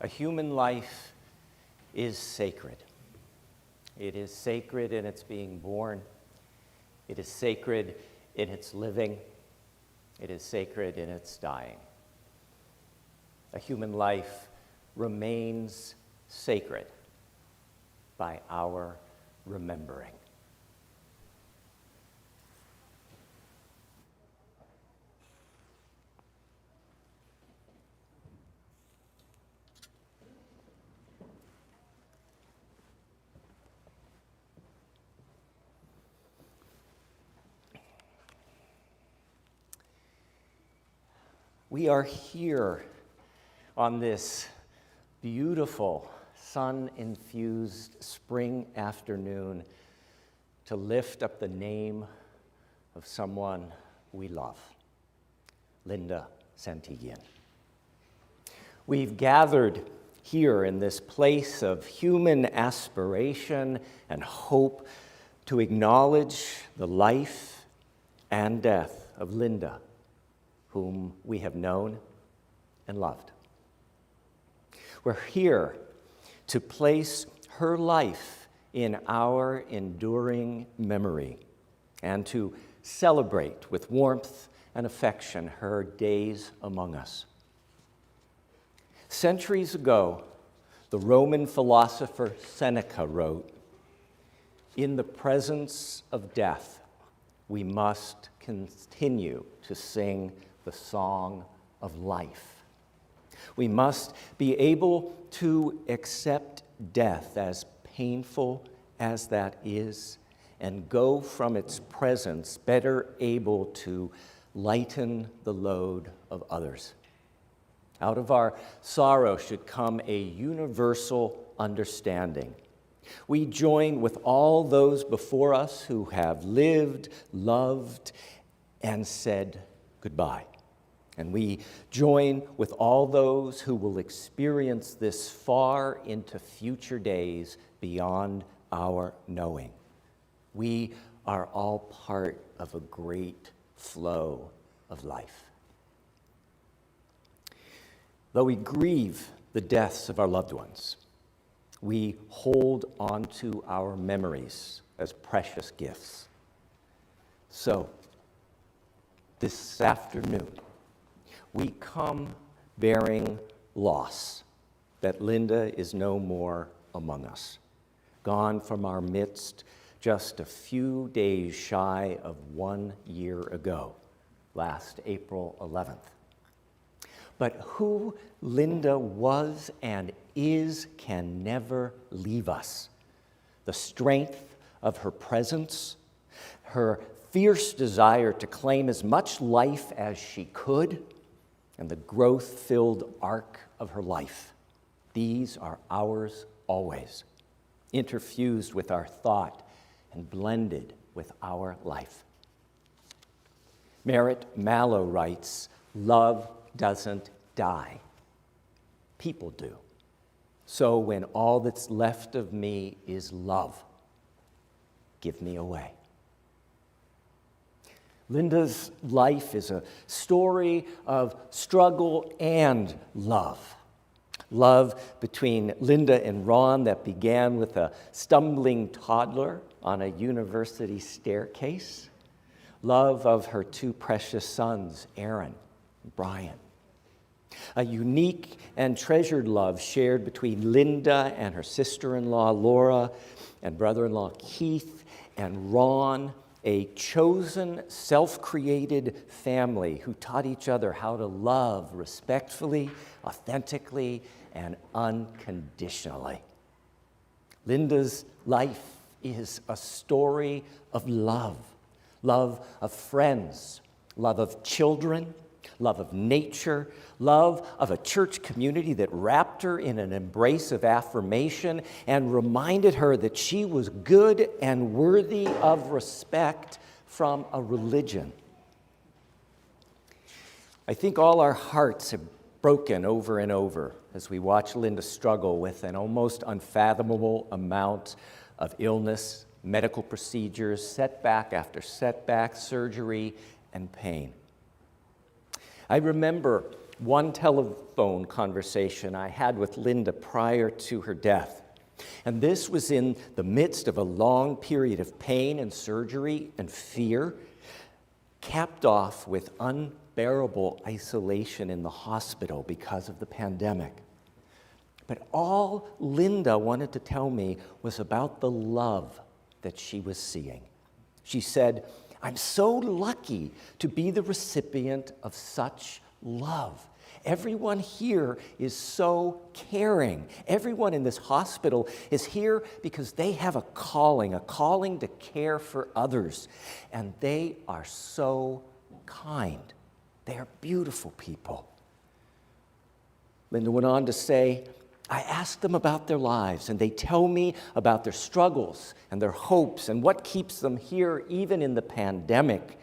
A human life is sacred. It is sacred in its being born. It is sacred in its living. It is sacred in its dying. A human life remains sacred by our remembering. We are here on this beautiful, sun-infused spring afternoon to lift up the name of someone we love, Linda Santigian. We've gathered here in this place of human aspiration and hope to acknowledge the life and death of Linda, whom we have known and loved. We're here to place her life in our enduring memory and to celebrate with warmth and affection her days among us. Centuries ago, the Roman philosopher Seneca wrote, "In the presence of death, we must continue to sing the song of life." We must be able to accept death, as painful as that is, and go from its presence better able to lighten the load of others. Out of our sorrow should come a universal understanding. We join with all those before us who have lived, loved, and said goodbye. And we join with all those who will experience this far into future days beyond our knowing. We are all part of a great flow of life. Though we grieve the deaths of our loved ones, we hold on to our memories as precious gifts. So, this afternoon, we come bearing loss that Linda is no more among us, gone from our midst just a few days shy of 1 year ago, last April 11th. But who Linda was and is can never leave us. The strength of her presence, her fierce desire to claim as much life as she could, and the growth-filled arc of her life. These are ours always, interfused with our thought and blended with our life. Merritt Mallow writes, "Love doesn't die. People do. So when all that's left of me is love, give me away." Linda's life is a story of struggle and love. Love between Linda and Ron that began with a stumbling toddler on a university staircase. Love of her two precious sons, Aaron and Brian. A unique and treasured love shared between Linda and her sister-in-law, Laura, and brother-in-law, Keith, and Ron, a chosen, self-created family who taught each other how to love respectfully, authentically, and unconditionally. Linda's life is a story of love. Love of friends, love of children, love of nature, love of a church community that wrapped her in an embrace of affirmation and reminded her that she was good and worthy of respect from a religion. I think all our hearts have broken over and over as we watch Linda struggle with an almost unfathomable amount of illness, medical procedures, setback after setback, surgery, and pain. I remember one telephone conversation I had with Linda prior to her death. And this was in the midst of a long period of pain and surgery and fear, capped off with unbearable isolation in the hospital because of the pandemic. But all Linda wanted to tell me was about the love that she was seeing. She said, "I'm so lucky to be the recipient of such love. Everyone here is so caring. Everyone in this hospital is here because they have a calling to care for others. And they are so kind. They are beautiful people." Linda went on to say, "I ask them about their lives, and they tell me about their struggles and their hopes and what keeps them here even in the pandemic.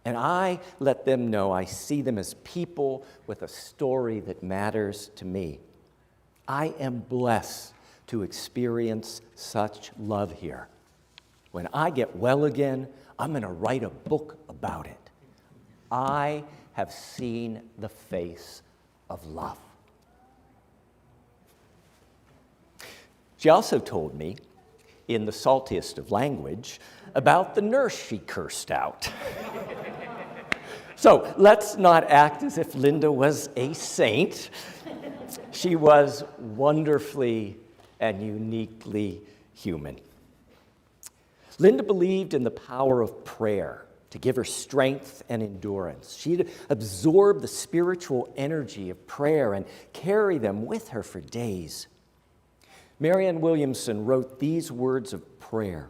And I let them know I see them as people with a story that matters to me. I am blessed to experience such love here. When I get well again, I'm going to write a book about it. I have seen the face of love." She also told me, in the saltiest of language, about the nurse she cursed out. So let's not act as if Linda was a saint. She was wonderfully and uniquely human. Linda believed in the power of prayer to give her strength and endurance. She'd absorb the spiritual energy of prayer and carry them with her for days. Marianne Williamson wrote these words of prayer,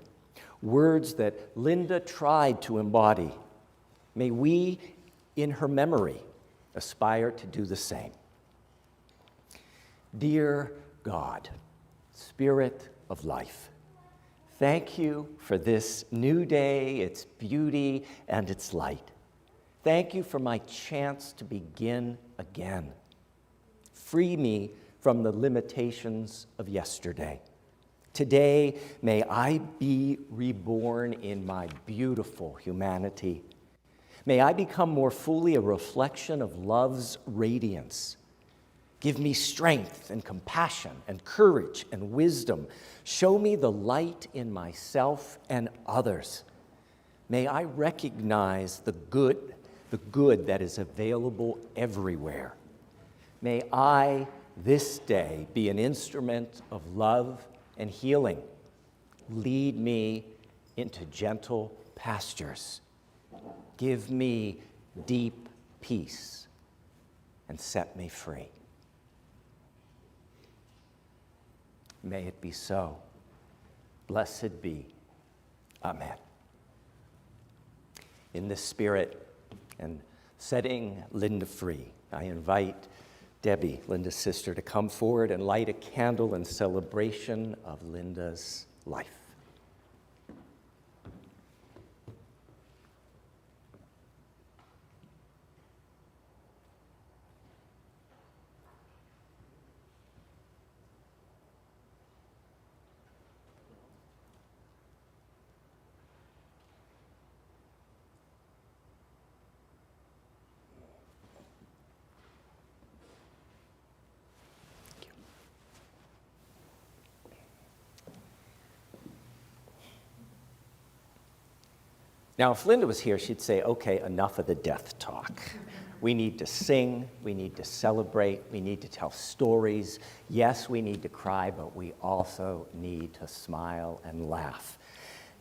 words that Linda tried to embody. May we, in her memory, aspire to do the same. Dear God, Spirit of life, thank you for this new day, its beauty, and its light. Thank you for my chance to begin again. Free me from the limitations of yesterday. Today, may I be reborn in my beautiful humanity. May I become more fully a reflection of love's radiance. Give me strength and compassion and courage and wisdom. Show me the light in myself and others. May I recognize the good that is available everywhere. May I this day be an instrument of love and healing. Lead me into gentle pastures. Give me deep peace and set me free. May it be so. Blessed be. Amen. In this spirit and setting Linda free, I invite Debbie, Linda's sister, to come forward and light a candle in celebration of Linda's life. Now, if Linda was here, she'd say, okay, enough of the death talk. We need to sing, we need to celebrate, we need to tell stories. Yes, we need to cry, but we also need to smile and laugh.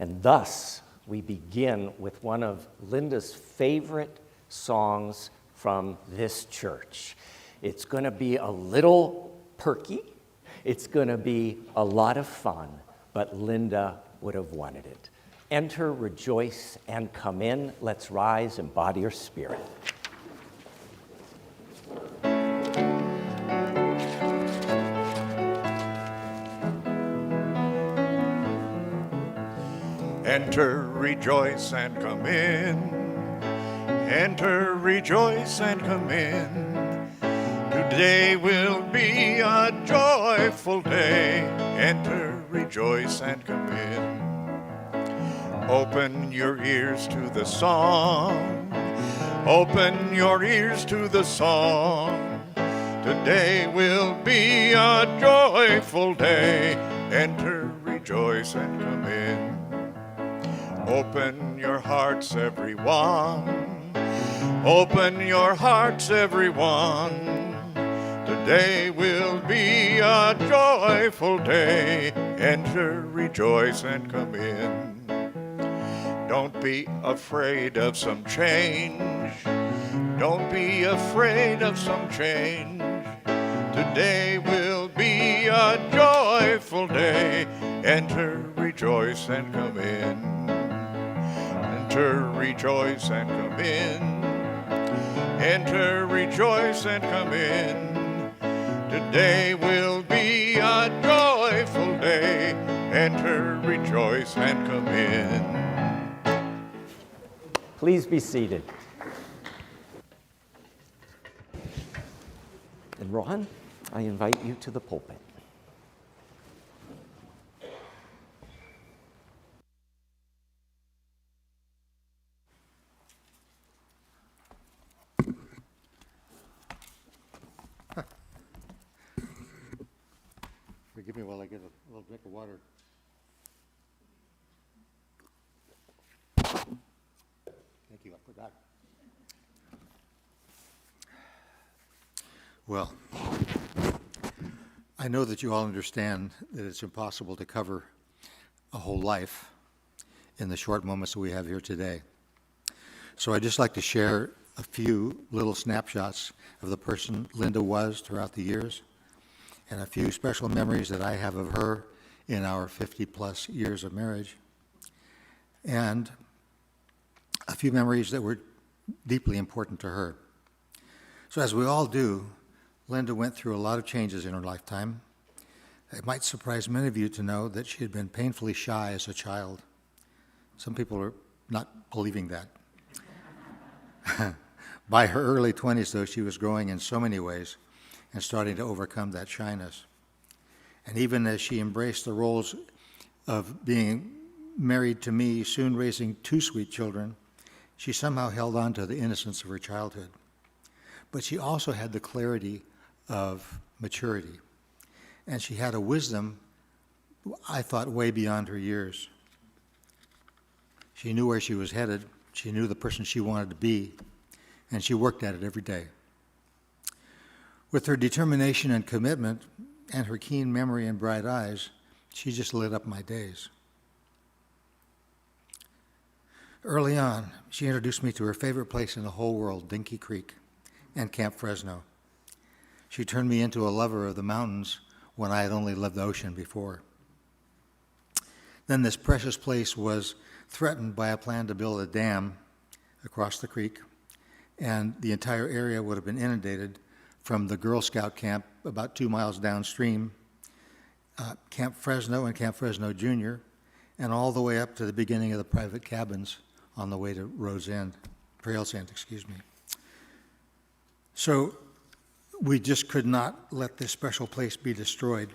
And thus, we begin with one of Linda's favorite songs from this church. It's going to be a little perky, it's going to be a lot of fun, but Linda would have wanted it. Enter, rejoice, and come in. Let's rise and body your spirit. Enter, rejoice, and come in. Enter, rejoice, and come in. Today will be a joyful day. Enter, rejoice, and come in. Open your ears to the song. Open your ears to the song. Today will be a joyful day. Enter, rejoice, and come in. Open your hearts, everyone. Open your hearts, everyone. Today will be a joyful day. Enter, rejoice, and come in. Don't be afraid of some change. Don't be afraid of some change. Today will be a joyful day. Enter, rejoice, and come in. Enter, rejoice, and come in. Enter, rejoice, and come in. Today will be a joyful day. Enter, rejoice, and come in. Please be seated. And Ron, I invite you to the pulpit. Forgive me while I get a little drink of water. Thank you, I forgot. Well, I know that you all understand that it's impossible to cover a whole life in the short moments that we have here today. So I'd just like to share a few little snapshots of the person Linda was throughout the years, and a few special memories that I have of her in our 50-plus years of marriage, and a few memories that were deeply important to her. So as we all do, Linda went through a lot of changes in her lifetime. It might surprise many of you to know that she had been painfully shy as a child. Some people are not believing that. By her early 20s, though, she was growing in so many ways and starting to overcome that shyness. And even as she embraced the roles of being married to me, soon raising two sweet children, she somehow held on to the innocence of her childhood. But she also had the clarity of maturity. And she had a wisdom, I thought, way beyond her years. She knew where she was headed. She knew the person she wanted to be, and she worked at it every day. With her determination and commitment and her keen memory and bright eyes, she just lit up my days. Early on, she introduced me to her favorite place in the whole world, Dinky Creek and Camp Fresno. She turned me into a lover of the mountains when I had only loved the ocean before. Then this precious place was threatened by a plan to build a dam across the creek, and the entire area would have been inundated from the Girl Scout camp about 2 miles downstream, Camp Fresno and Camp Fresno Junior, and all the way up to the beginning of the private cabins on the way to Trail's End. So we just could not let this special place be destroyed.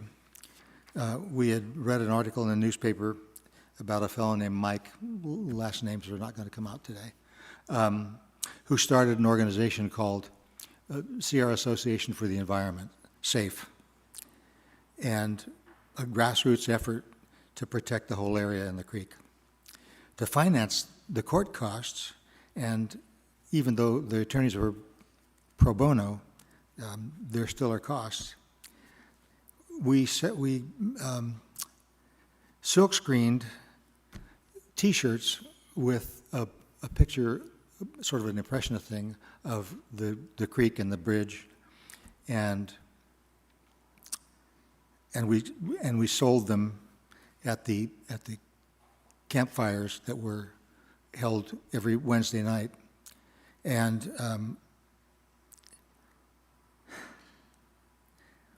We had read an article in the newspaper about a fellow named Mike, last names are not going to come out today, who started an organization called Sierra Association for the Environment, SAFE, and a grassroots effort to protect the whole area in the creek. To finance the court costs, and even though the attorneys were pro bono, there still are costs. We silk-screened T-shirts with a picture, sort of an impressionist thing, of the creek and the bridge, and we sold them at the campfires that were held every Wednesday night, and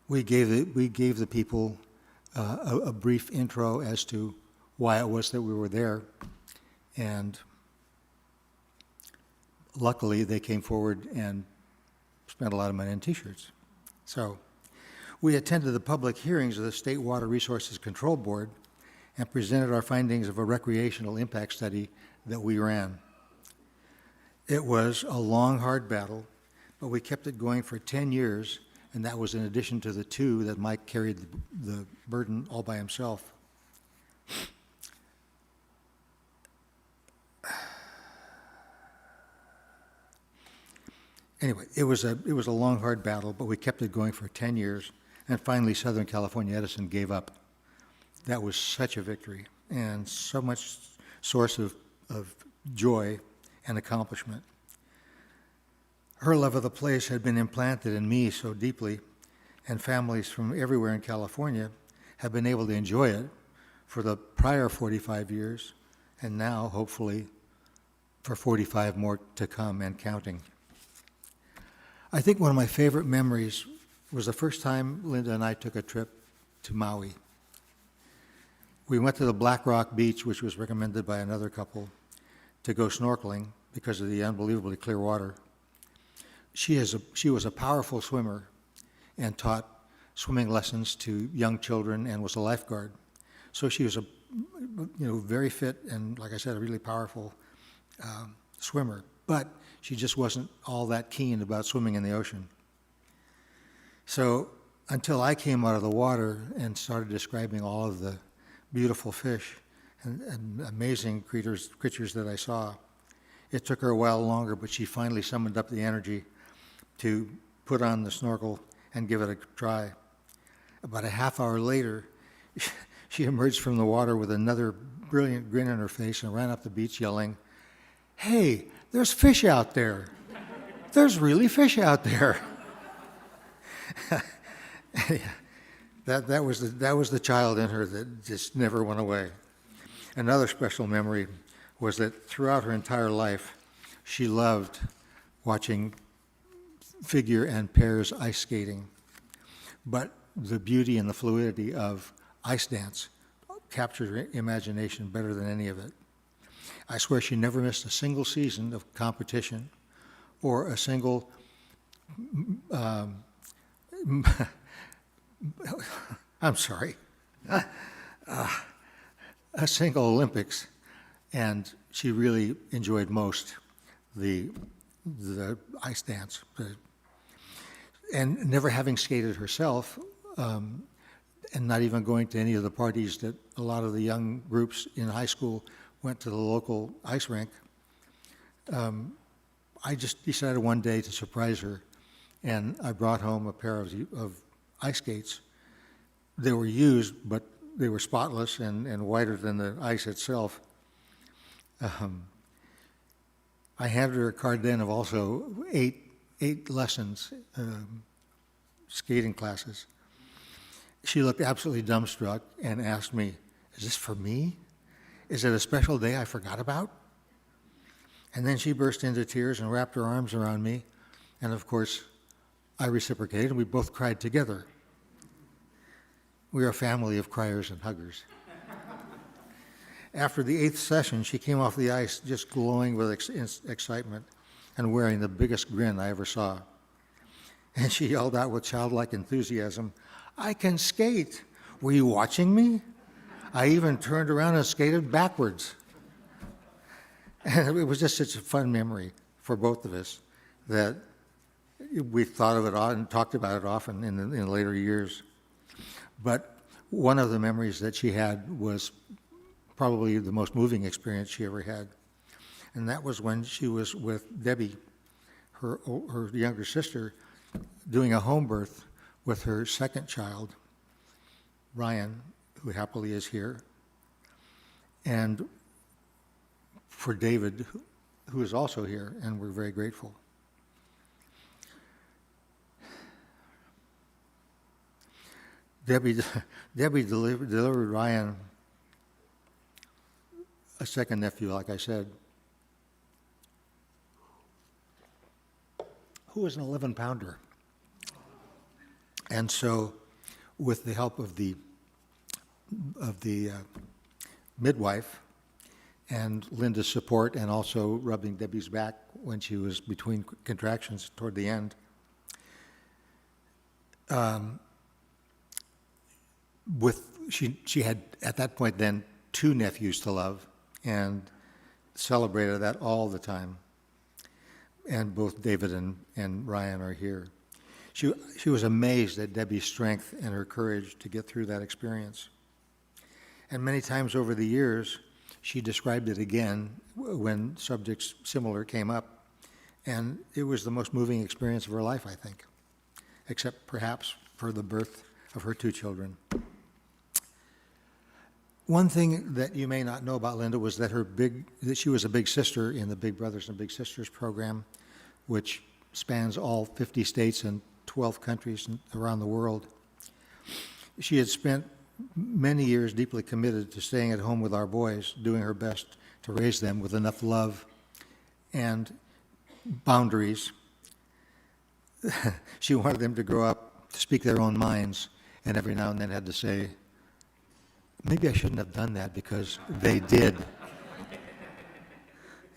we gave the people a brief intro as to why it was that we were there, and luckily they came forward and spent a lot of money on T-shirts. So we attended the public hearings of the State Water Resources Control Board and presented our findings of a recreational impact study that we ran. It was a long, hard battle, but we kept it going for 10 years, and that was in addition to the 2 that Mike carried the burden all by himself. Anyway, it was a long, hard battle, but we kept it going for 10 years, and finally Southern California Edison gave up. That was such a victory, and so much source of joy and accomplishment. Her love of the place had been implanted in me so deeply, and families from everywhere in California have been able to enjoy it for the prior 45 years, and now, hopefully, for 45 more to come and counting. I think one of my favorite memories was the first time Linda and I took a trip to Maui. We went to the Black Rock Beach, which was recommended by another couple, to go snorkeling because of the unbelievably clear water. She was a powerful swimmer and taught swimming lessons to young children and was a lifeguard. So she was very fit and, like I said, a really powerful swimmer. But she just wasn't all that keen about swimming in the ocean. So until I came out of the water and started describing all of the beautiful fish and amazing creatures that I saw, it took her a while longer, but she finally summoned up the energy to put on the snorkel and give it a try. About a half hour later, she emerged from the water with another brilliant grin on her face and ran up the beach yelling, "Hey, there's fish out there. There's really fish out there." That was the child in her that just never went away. Another special memory was that throughout her entire life, she loved watching figure and pairs ice skating. But the beauty and the fluidity of ice dance captured her imagination better than any of it. I swear she never missed a single season of competition or a single a single Olympics, and she really enjoyed most the ice dance. And never having skated herself, and not even going to any of the parties that a lot of the young groups in high school went to the local ice rink, I just decided one day to surprise her, and I brought home a pair of ice skates. They were used, but they were spotless and whiter than the ice itself. I handed her a card then of also eight lessons, skating classes. She looked absolutely dumbstruck and asked me, "Is this for me? Is it a special day I forgot about?" And then she burst into tears and wrapped her arms around me. And of course, I reciprocated, and we both cried together. We are a family of criers and huggers. After the 8th session, she came off the ice just glowing with excitement and wearing the biggest grin I ever saw. And she yelled out with childlike enthusiasm, "I can skate. Were you watching me? I even turned around and skated backwards." And it was just such a fun memory for both of us that we thought of it and talked about it often in later years. But one of the memories that she had was probably the most moving experience she ever had. And that was when she was with Debbie, her younger sister, doing a home birth with her second child, Ryan, who happily is here, and for David, who is also here, and we're very grateful. Debbie delivered Ryan, a second nephew, like I said, who was an 11-pounder. And so, with the help of the midwife and Linda's support, and also rubbing Debbie's back when she was between contractions toward the end, she had at that point then 2 nephews to love, and celebrated that all the time. and both David and Ryan are here. She was amazed at Debbie's strength and her courage to get through that experience. And many times over the years, she described it again when subjects similar came up. And it was the most moving experience of her life, I think, except perhaps for the birth of her 2 children. One thing that you may not know about Linda was that that she was a big sister in the Big Brothers and Big Sisters program, which spans all 50 states and 12 countries around the world. She had spent many years deeply committed to staying at home with our boys, doing her best to raise them with enough love and boundaries. She wanted them to grow up to speak their own minds, and every now and then had to say, maybe I shouldn't have done that because they did.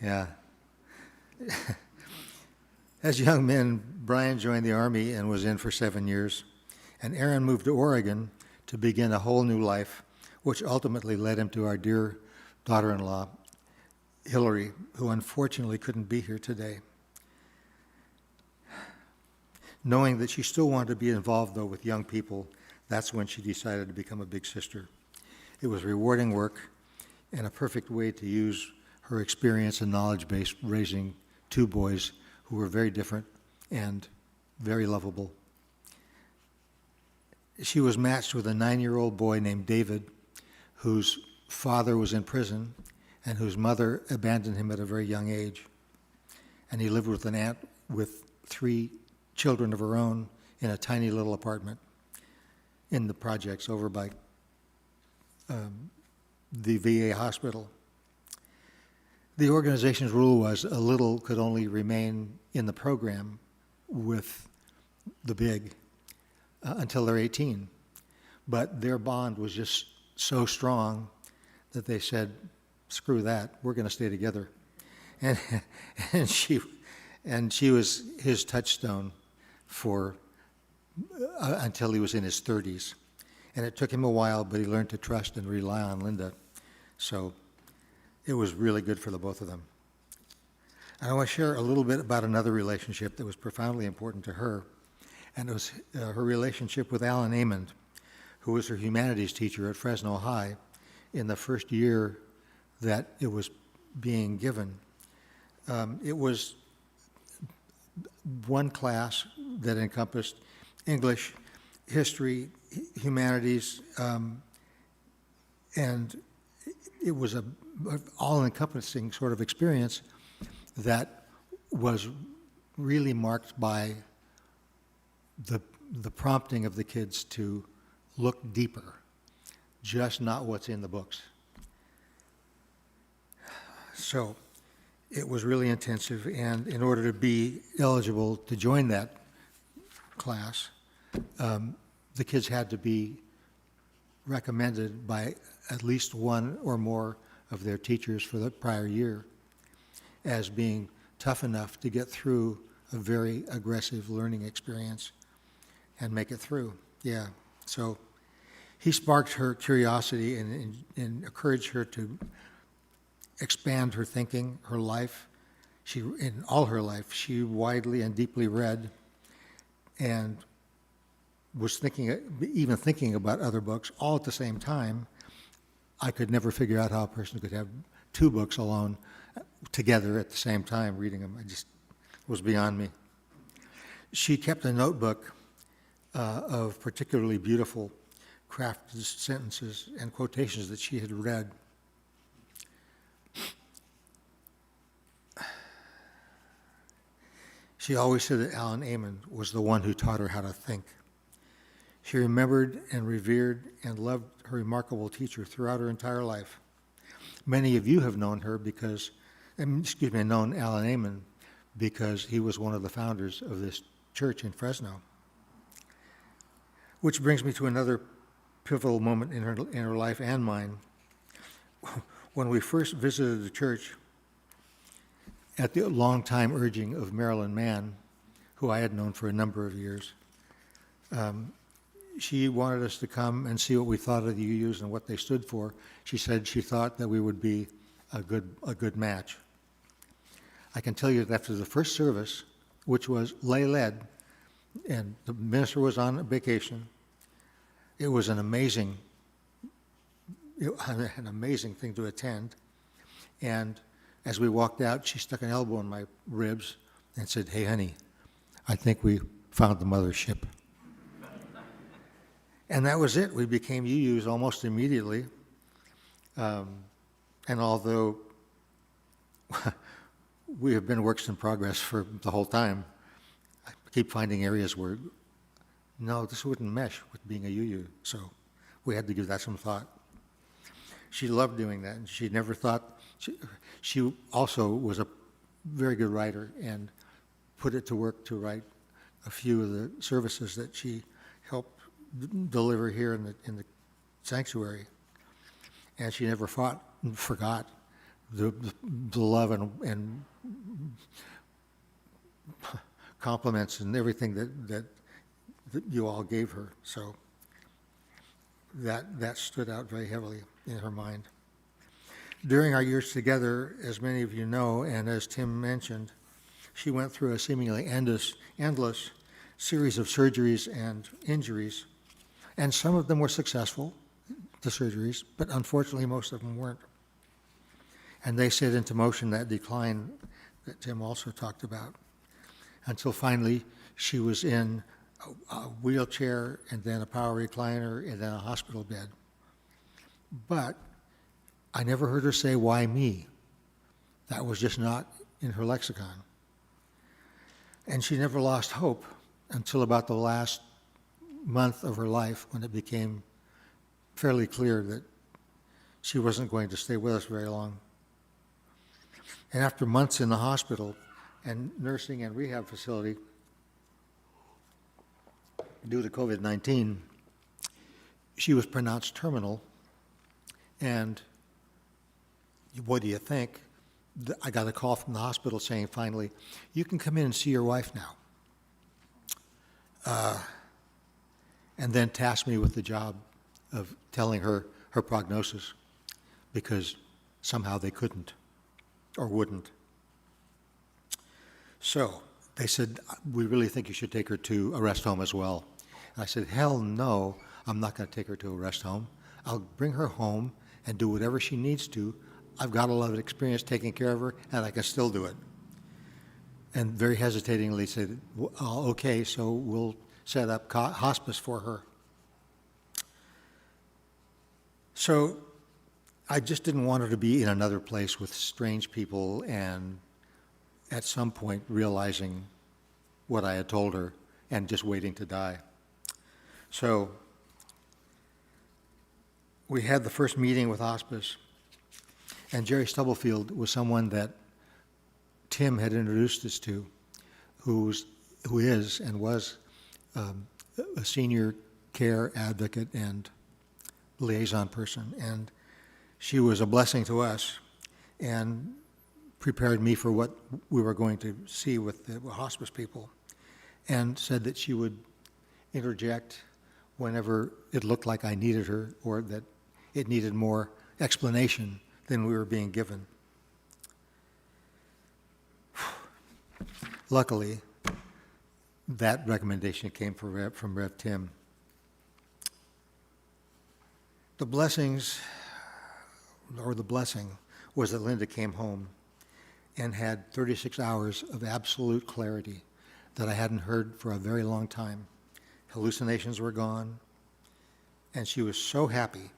Yeah. As young men, Brian joined the Army and was in for 7 years, and Aaron moved to Oregon to begin a whole new life, which ultimately led him to our dear daughter-in-law, Hillary, who unfortunately couldn't be here today. Knowing that she still wanted to be involved, though, with young people, that's when she decided to become a big sister. It was rewarding work and a perfect way to use her experience and knowledge base raising 2 boys who were very different and very lovable. She was matched with a 9-year-old boy named David, whose father was in prison and whose mother abandoned him at a very young age. And he lived with an aunt with 3 children of her own in a tiny little apartment in the projects over by the VA hospital. The organization's rule was a little could only remain in the program with the big until they're 18. But their bond was just so strong that they said, screw that, we're going to stay together. And she was his touchstone for until he was in his 30s. And it took him a while, but he learned to trust and rely on Linda. So it was really good for the both of them. And I want to share a little bit about another relationship that was profoundly important to her, and it was her relationship with Alan Amond, who was her humanities teacher at Fresno High in the first year that it was being given. It was one class that encompassed English, history, humanities, and it was an all-encompassing sort of experience that was really marked by the prompting of the kids to look deeper, just not what's in the books. So it was really intensive, and in order to be eligible to join that class, the kids had to be recommended by at least one or more of their teachers for the prior year as being tough enough to get through a very aggressive learning experience and make it through. Yeah, so he sparked her curiosity and encouraged her to expand her thinking, her life. In all her life, she widely and deeply read and was even thinking about other books all at the same time. I could never figure out how a person could have 2 books alone together at the same time reading them. It was beyond me. She kept a notebook of particularly beautiful crafted sentences and quotations that she had read. She always said that Alan Amond was the one who taught her how to think. She remembered and revered and loved her remarkable teacher throughout her entire life. Many of you have known her known Alan Amond because he was one of the founders of this church in Fresno. Which brings me to another pivotal moment in her life and mine. When we first visited the church, at the long-time urging of Marilyn Mann, who I had known for a number of years, she wanted us to come and see what we thought of the UUs and what they stood for. She said she thought that we would be a good match. I can tell you that after the first service, which was lay led, and the minister was on vacation, it was an amazing thing to attend. And as we walked out, she stuck an elbow in my ribs and said, "Hey, honey, I think we found the mothership." And that was it. We became UUs almost immediately. And although we have been works in progress for the whole time, I keep finding areas where, no, this wouldn't mesh with being a UU. So we had to give that some thought. She loved doing that, and she never thought, she also was a very good writer and put it to work to write a few of the services that she helped deliver here in the sanctuary. And she never forgot the love and compliments and everything that you all gave her. So that stood out very heavily in her mind. During our years together, as many of you know, and as Tim mentioned, she went through a seemingly endless series of surgeries and injuries, and some of them were successful, the surgeries, but unfortunately most of them weren't. And they set into motion that decline that Tim also talked about, until finally she was in a wheelchair and then a power recliner and then a hospital bed. But I never heard her say, "Why me?" That was just not in her lexicon. And she never lost hope until about the last month of her life, when it became fairly clear that she wasn't going to stay with us very long. And after months in the hospital and nursing and rehab facility due to COVID-19, she was pronounced terminal. And what do you think? I got a call from the hospital saying, finally, "You can come in and see your wife now." And then tasked me with the job of telling her her prognosis, because somehow they couldn't or wouldn't. So they said, "We really think you should take her to a rest home as well." And I said, "Hell no, I'm not going to take her to a rest home. I'll bring her home and do whatever she needs to. I've got a lot of experience taking care of her, and I can still do it." And very hesitatingly said, "Okay, so we'll set up hospice for her." So I just didn't want her to be in another place with strange people and at some point realizing what I had told her and just waiting to die. So we had the first meeting with hospice, and Jerry Stubblefield was someone that Tim had introduced us to, who is and was a senior care advocate and liaison person. And she was a blessing to us and prepared me for what we were going to see with the hospice people, and said that she would interject whenever it looked like I needed her or that it needed more explanation than we were being given. Luckily, that recommendation came from Rev Tim. The blessing was that Linda came home and had 36 hours of absolute clarity that I hadn't heard for a very long time. Hallucinations were gone, and she was so happy.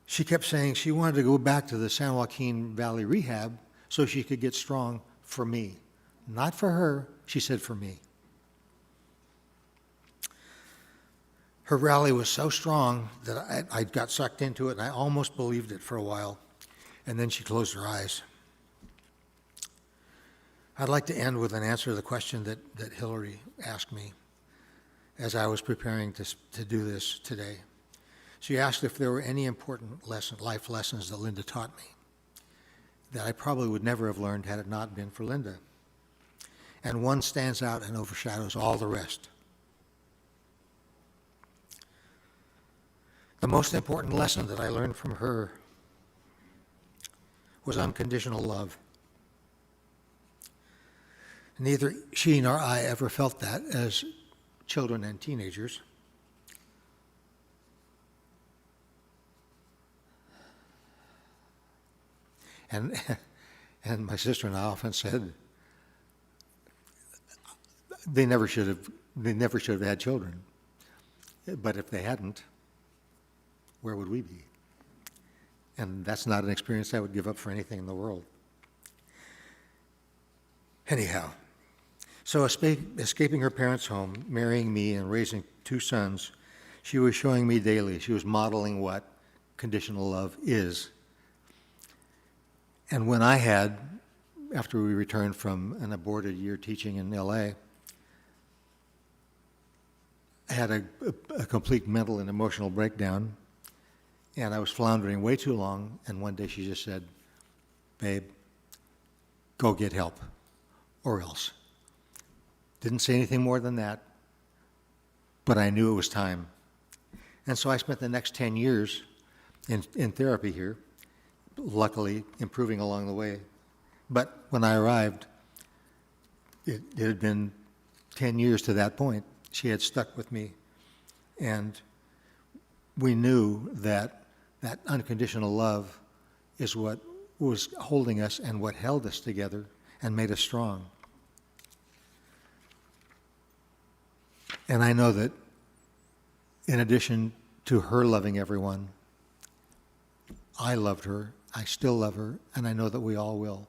She kept saying she wanted to go back to the San Joaquin Valley rehab so she could get strong for me. Not for her, she said, for me. Her rally was so strong that I got sucked into it, and I almost believed it for a while. And then she closed her eyes. I'd like to end with an answer to the question that Hillary asked me as I was preparing to do this today. She asked if there were any important life lessons that Linda taught me that I probably would never have learned had it not been for Linda. And one stands out and overshadows all the rest. The most important lesson that I learned from her was unconditional love. Neither she nor I ever felt that as children and teenagers. And and my sister and I often said they never should have had children. But if they hadn't, where would we be? And that's not an experience I would give up for anything in the world. Anyhow, so escaping her parents' home, marrying me, and raising 2 sons, she was showing me daily, she was modeling what conditional love is. And when I had, after we returned from an aborted year teaching in LA, I had a complete mental and emotional breakdown, and I was floundering way too long, and one day she just said, "Babe, go get help, or else." Didn't say anything more than that, but I knew it was time. And so I spent the next 10 years in therapy here, luckily improving along the way. But when I arrived, it had been 10 years to that point. She had stuck with me, and we knew that that unconditional love is what was holding us and what held us together and made us strong. And I know that in addition to her loving everyone, I loved her, I still love her, and I know that we all will.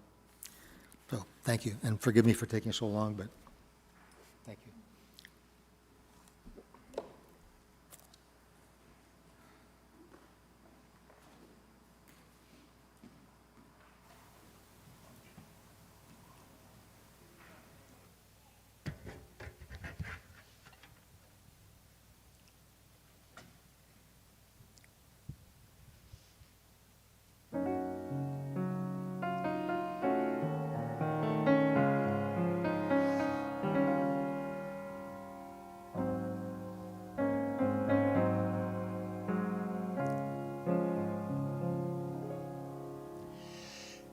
So thank you, and forgive me for taking so long, but thank you.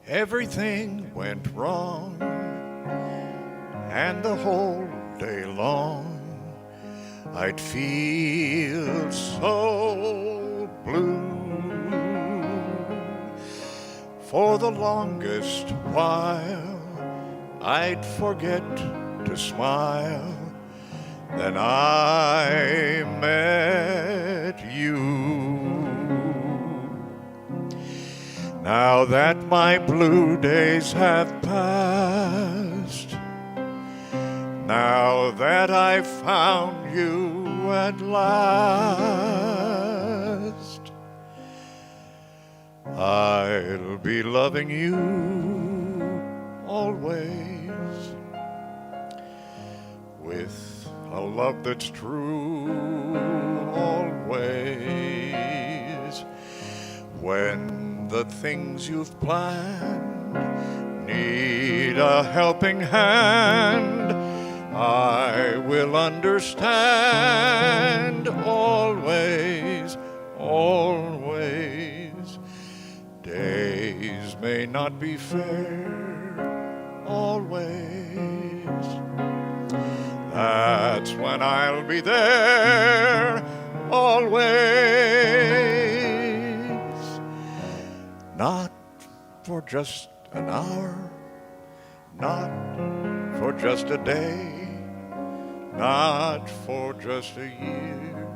Everything went wrong, and the whole day long I'd feel so blue. For the longest while I'd forget to smile. Then I met you. Now that my blue days have passed, now that I've found you at last, I'll be loving you always with a love that's true always. When the things you've planned need a helping hand, I will understand always, always. Days may not be fair always. That's when I'll be there always. Not for just an hour, not for just a day, not for just a year,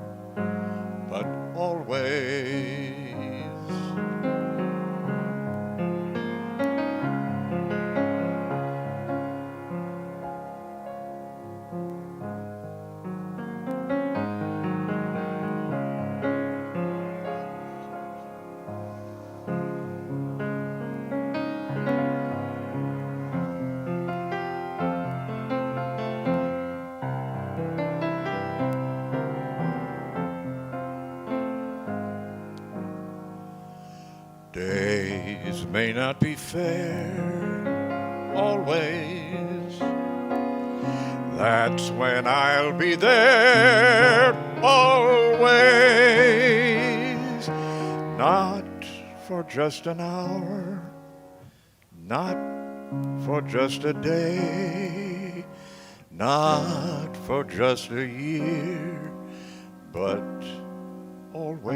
but always. Days may not be fair always. That's when I'll be there always. Not for just an hour, not for just a day, not for just a year, but always.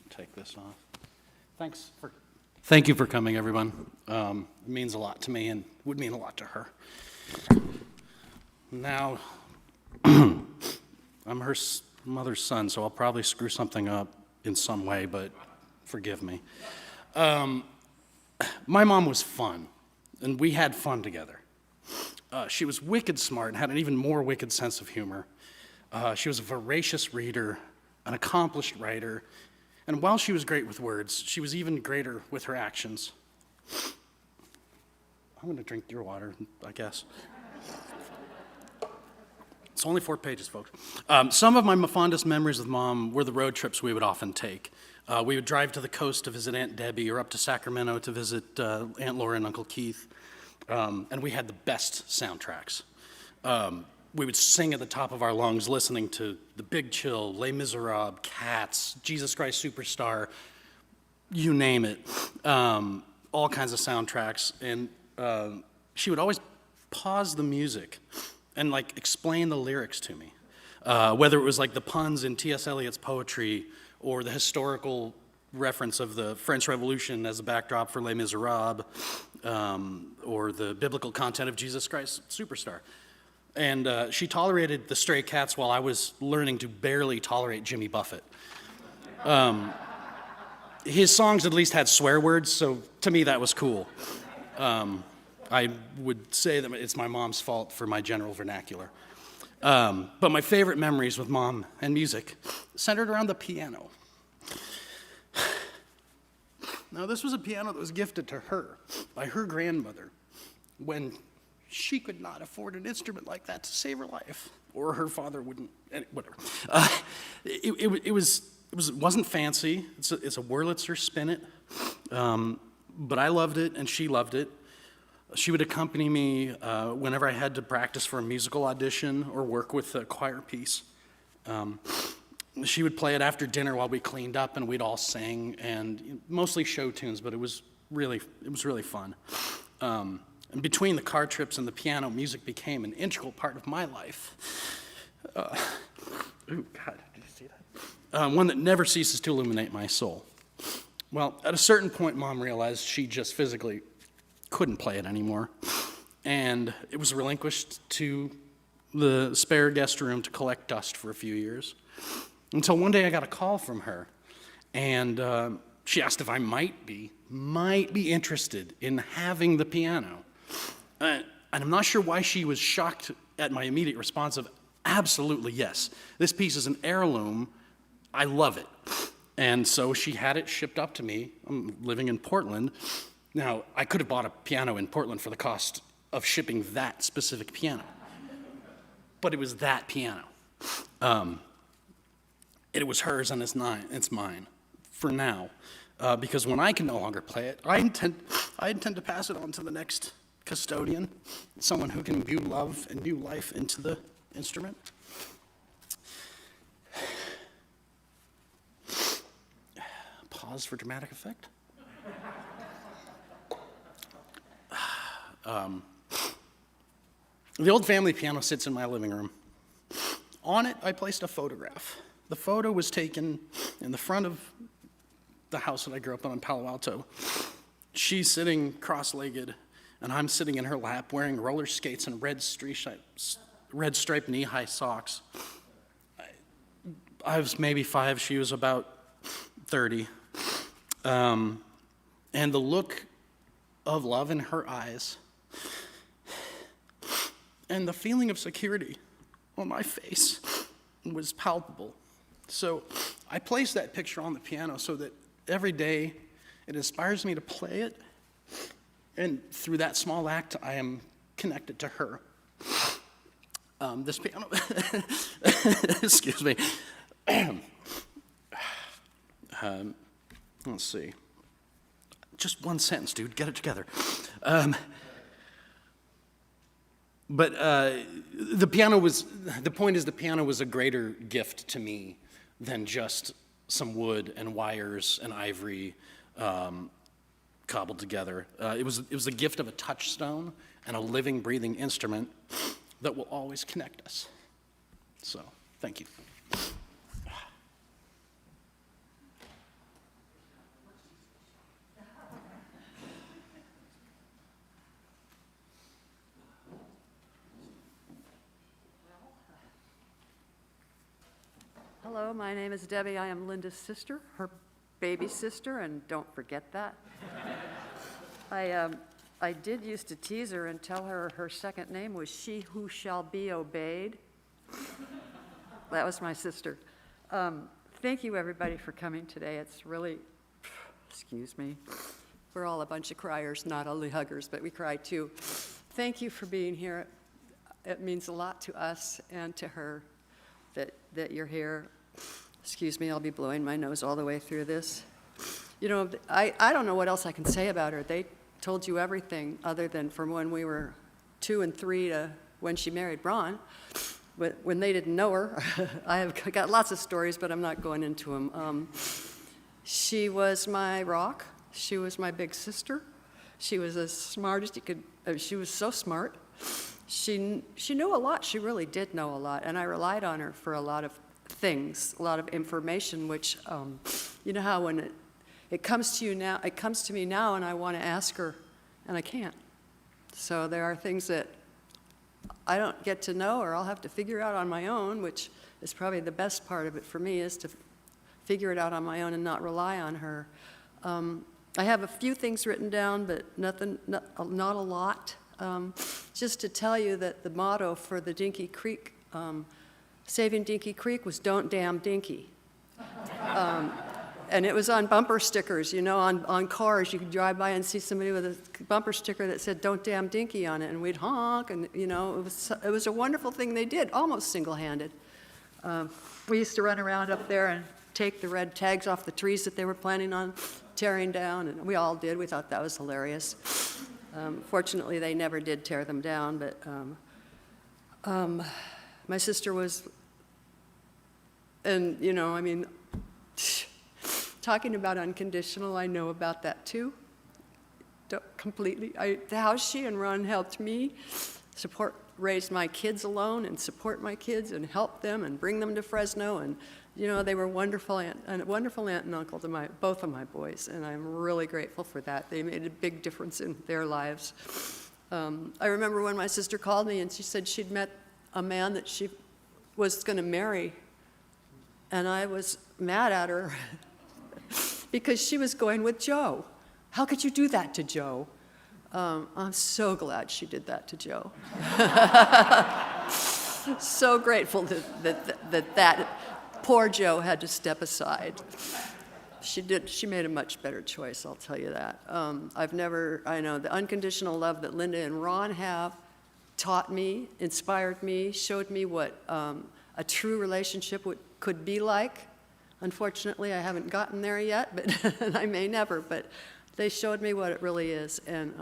Take this off. Thank you for coming, everyone. It means a lot to me and would mean a lot to her. Now, I'm her mother's son, so I'll probably screw something up in some way, but forgive me. My mom was fun, and we had fun together. She was wicked smart and had an even more wicked sense of humor. She was a voracious reader, an accomplished writer, and while she was great with words, she was even greater with her actions. I'm going to drink your water, I guess. It's only 4 pages, folks. Some of my fondest memories with Mom were the road trips we would often take. We would drive to the coast to visit Aunt Debbie or up to Sacramento to visit Aunt Laura and Uncle Keith. And we had the best soundtracks. We would sing at the top of our lungs listening to The Big Chill, Les Miserables, Cats, Jesus Christ Superstar, you name it. All kinds of soundtracks. And she would always pause the music and explain the lyrics to me. Whether it was the puns in T.S. Eliot's poetry or the historical reference of the French Revolution as a backdrop for Les Miserables, or the biblical content of Jesus Christ Superstar. And she tolerated the Stray Cats while I was learning to barely tolerate Jimmy Buffett. His songs at least had swear words, so to me that was cool. I would say that it's my mom's fault for my general vernacular. But my favorite memories with Mom and music centered around the piano. Now, this was a piano that was gifted to her by her grandmother when she could not afford an instrument like that to save her life, or her father wouldn't, whatever. It wasn't fancy. It's a Wurlitzer Spinet, but I loved it and she loved it. She would accompany me whenever I had to practice for a musical audition or work with a choir piece. She would play it after dinner while we cleaned up, and we'd all sing, and mostly show tunes, but it was really fun. And between the car trips and the piano, music became an integral part of my life. Ooh, God, did you see that? One that never ceases to illuminate my soul. Well, at a certain point, Mom realized she just physically couldn't play it anymore, and it was relinquished to the spare guest room to collect dust for a few years. Until one day I got a call from her, and she asked if I might be interested in having the piano. And I'm not sure why she was shocked at my immediate response of, absolutely yes. This piece is an heirloom. I love it. And so she had it shipped up to me. I'm living in Portland. Now, I could have bought a piano in Portland for the cost of shipping that specific piano. But it was that piano. It was hers and it's mine for now. Because when I can no longer play it, I intend to pass it on to the next custodian, someone who can imbue love and new life into the instrument. Pause for dramatic effect. The old family piano sits in my living room. On it, I placed a photograph. The photo was taken in the front of the house that I grew up in Palo Alto. She's sitting cross-legged, and I'm sitting in her lap wearing roller skates and red striped knee-high socks. I was maybe 5, she was about 30. And the look of love in her eyes and the feeling of security on my face was palpable. So I placed that picture on the piano so that every day it inspires me to play it, and through that small act I am connected to her. This piano, excuse me. Let's see. just one sentence, dude. Get it together. But the point is the piano was a greater gift to me than just some wood and wires and ivory cobbled together. It was the gift of a touchstone and a living, breathing instrument that will always connect us. So, thank you. Hello, my name is Debbie. I am Linda's sister, her baby sister, and don't forget that. I did used to tease her and tell her her second name was She Who Shall Be Obeyed. That was my sister. Thank you, everybody, for coming today. It's really, excuse me, we're all a bunch of criers, not only huggers, but we cry too. Thank you for being here. It means a lot to us and to her that you're here. Excuse me, I'll be blowing my nose all the way through this. You know, I don't know what else I can say about her. They told you everything other than from when we were 2 and 3 to when she married Ron. But when they didn't know her, I have got lots of stories, but I'm not going into them. She was my rock. She was my big sister. She was as smart as you could. She was so smart. She knew a lot. She really did know a lot, and I relied on her for a lot of things, a lot of information. Which, you know how when it comes to you now, it comes to me now, and I want to ask her, and I can't. So there are things that I don't get to know, or I'll have to figure out on my own, which is probably the best part of it for me, is to figure it out on my own and not rely on her. I have a few things written down, but not a lot. Just to tell you that the motto for the Dinky Creek, saving Dinky Creek, was "Don't damn Dinky." And it was on bumper stickers, you know, on cars. You could drive by and see somebody with a bumper sticker that said "Don't damn Dinky" on it, and we'd honk, and you know, it was a wonderful thing they did, almost single-handed. We used to run around up there and take the red tags off the trees that they were planning on tearing down, and we all did. We thought that was hilarious. Fortunately, they never did tear them down, but my sister was, and you know, I mean, talking about unconditional, I know about that too. Completely. How she and Ron helped me raise my kids alone and support my kids and help them and bring them to Fresno, and you know, they were a wonderful aunt and uncle to both of my boys, and I'm really grateful for that. They made a big difference in their lives. I remember when my sister called me and she said she'd met a man that she was going to marry, and I was mad at her because she was going with Joe. How could you do that to Joe? I'm so glad she did that to Joe. So grateful that poor Joe had to step aside. She made a much better choice, I'll tell you that. I know the unconditional love that Linda and Ron have taught me, inspired me, showed me what a true relationship could be like. Unfortunately, I haven't gotten there yet, but I may never, but they showed me what it really is, and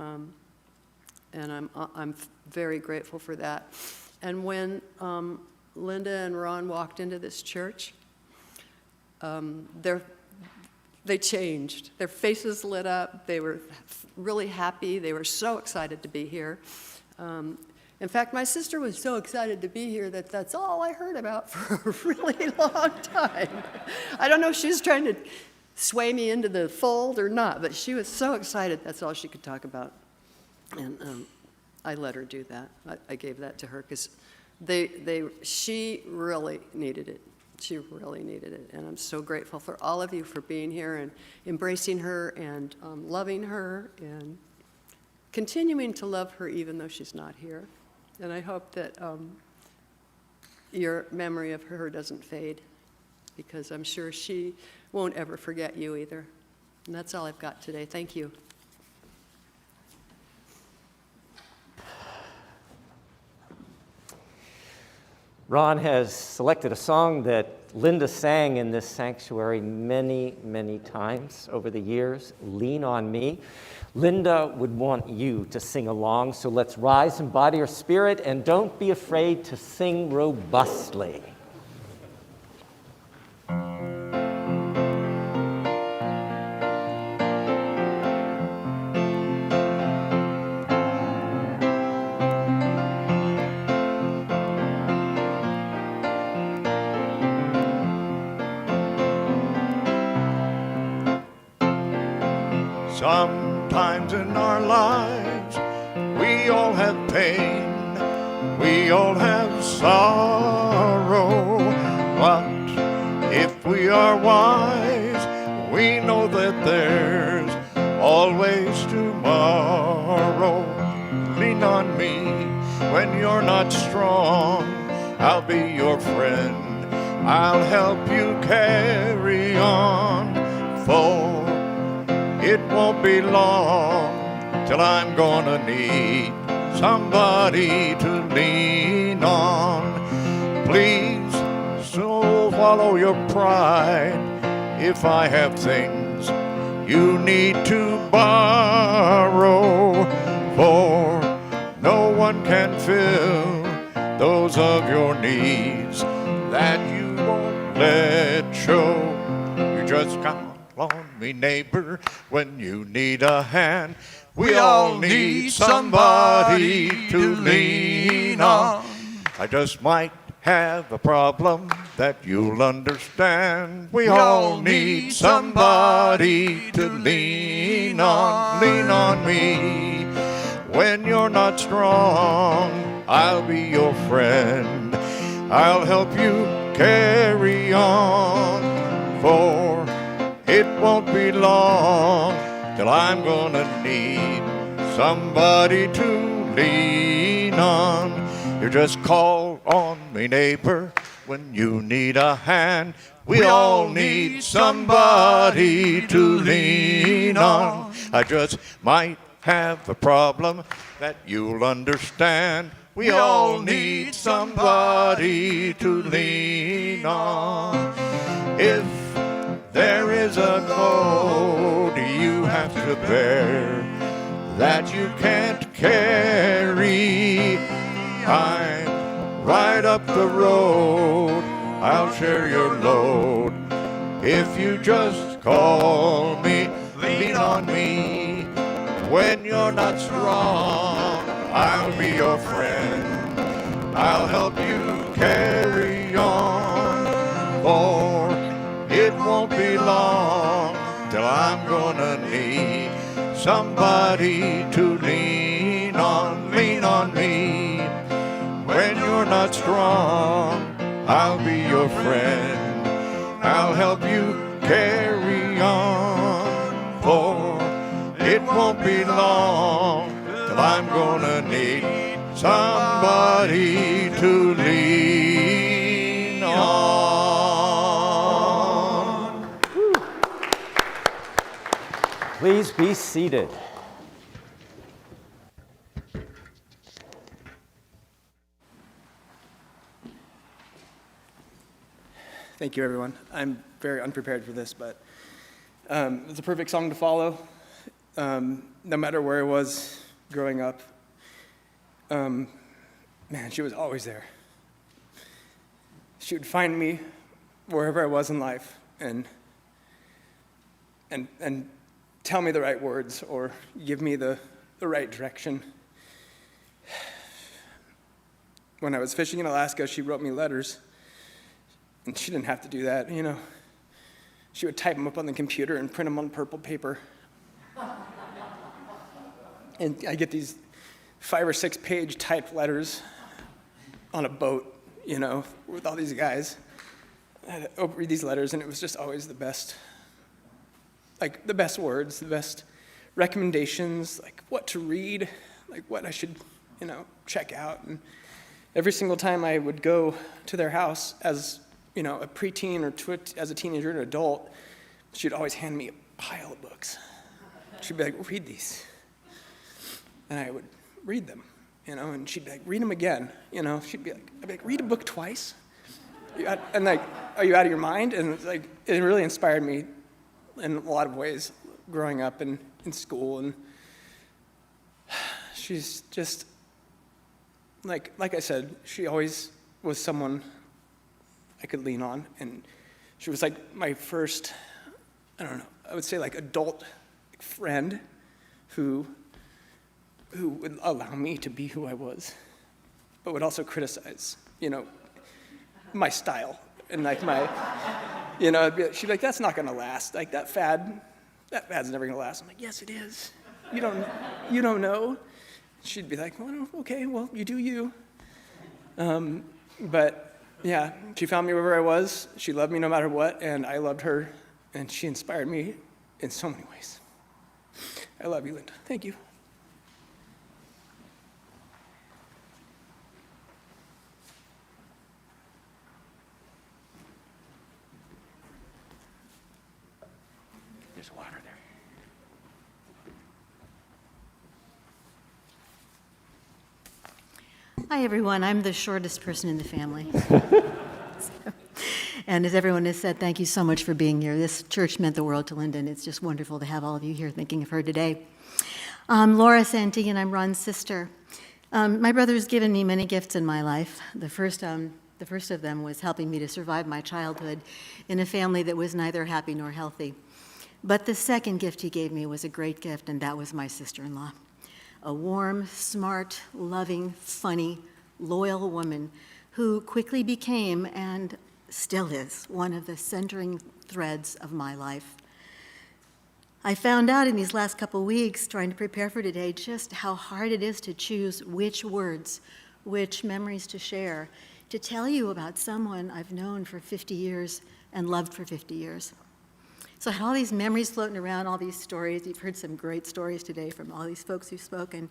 I'm very grateful for that. And when Linda and Ron walked into this church, they changed. Their faces lit up. They were really happy. They were so excited to be here. In fact, my sister was so excited to be here that that's all I heard about for a really long time. I don't know if she was trying to sway me into the fold or not, but she was so excited that's all she could talk about. And I let her do that. I gave that to her because she really needed it. She really needed it. And I'm so grateful for all of you for being here and embracing her and loving her and continuing to love her even though she's not here. And I hope that your memory of her doesn't fade, because I'm sure she won't ever forget you either. And that's all I've got today. Thank you. Ron has selected a song that Linda sang in this sanctuary many, many times over the years, Lean on Me. Linda would want you to sing along, so let's rise in body or spirit, and don't be afraid to sing robustly. Sometimes in our lives, we all have pain, we all have sorrow, but if we are wise, we know that there's always tomorrow. Lean on me when you're not strong, I'll be your friend, I'll help you carry on, for it won't be long till I'm gonna need somebody to lean on. Please, so swallow your pride if I have things you need to borrow, for no one can fill those of your needs that you won't let show. You just come on me, neighbor, when you need a hand. We all need somebody to lean on. I just might have a problem that you'll understand. We all need somebody to lean on. Lean on me when you're not strong. I'll be your friend, I'll help you carry on, for it won't be long till I'm gonna need somebody to lean on. You just call on me, neighbor, when you need a hand. We all need somebody to lean on. I just might have a problem that you'll understand. We all need somebody to lean on. If there is a load you have to bear that you can't carry, I'm right up the road, I'll share your load. If you just call me, lean on me. When you're not strong, I'll be your friend, I'll help you carry on, for it won't be long till I'm gonna need somebody to lean on. Lean on me when you're not strong, I'll be your friend, I'll help you carry on, for it won't be long till I'm gonna need somebody to lean on. Please be seated. Thank you, everyone. I'm very unprepared for this, but it's a perfect song to follow. No matter where I was growing up, man, she was always there. She would find me wherever I was in life and tell me the right words or give me the right direction. When I was fishing in Alaska, she wrote me letters. And she didn't have to do that, you know. She would type them up on the computer and print them on purple paper. And I get these 5 or 6 page typed letters on a boat, you know, with all these guys. I had to read these letters, and it was just always the best. Like, the best words, the best recommendations, like what to read, like what I should, you know, check out. And every single time I would go to their house as, you know, a preteen or as a teenager and an adult, she'd always hand me a pile of books. She'd be like, read these. And I would read them. and she'd be like, read them again, I'd be like, read a book twice? And like, are you out of your mind? And it's like, it really inspired me in a lot of ways growing up and in school. And she's just, like I said, she always was someone I could lean on. And she was like my first, I don't know, I would say like adult friend who would allow me to be who I was, but would also criticize, my style. And like she'd be like, that's not gonna last. Like that fad's never gonna last. I'm like, yes, it is. You don't know. She'd be like, well, okay, well, you do you. But yeah, she found me wherever I was. She loved me no matter what, and I loved her, and she inspired me in so many ways. I love you, Linda. Thank you. There's water there. Hi, everyone. I'm the shortest person in the family. And as everyone has said, thank you so much for being here. This church meant the world to Linda, and it's just wonderful to have all of you here thinking of her today. Laura Santigian, I'm Ron's sister. My brother's given me many gifts in my life. The first of them was helping me to survive my childhood in a family that was neither happy nor healthy. But the second gift he gave me was a great gift, and that was my sister-in-law. A warm, smart, loving, funny, loyal woman who quickly became, and still is, one of the centering threads of my life. I found out in these last couple weeks, trying to prepare for today, just how hard it is to choose which words, which memories to share, to tell you about someone I've known for 50 years and loved for 50 years. So I had all these memories floating around, all these stories. You've heard some great stories today from all these folks who've spoken.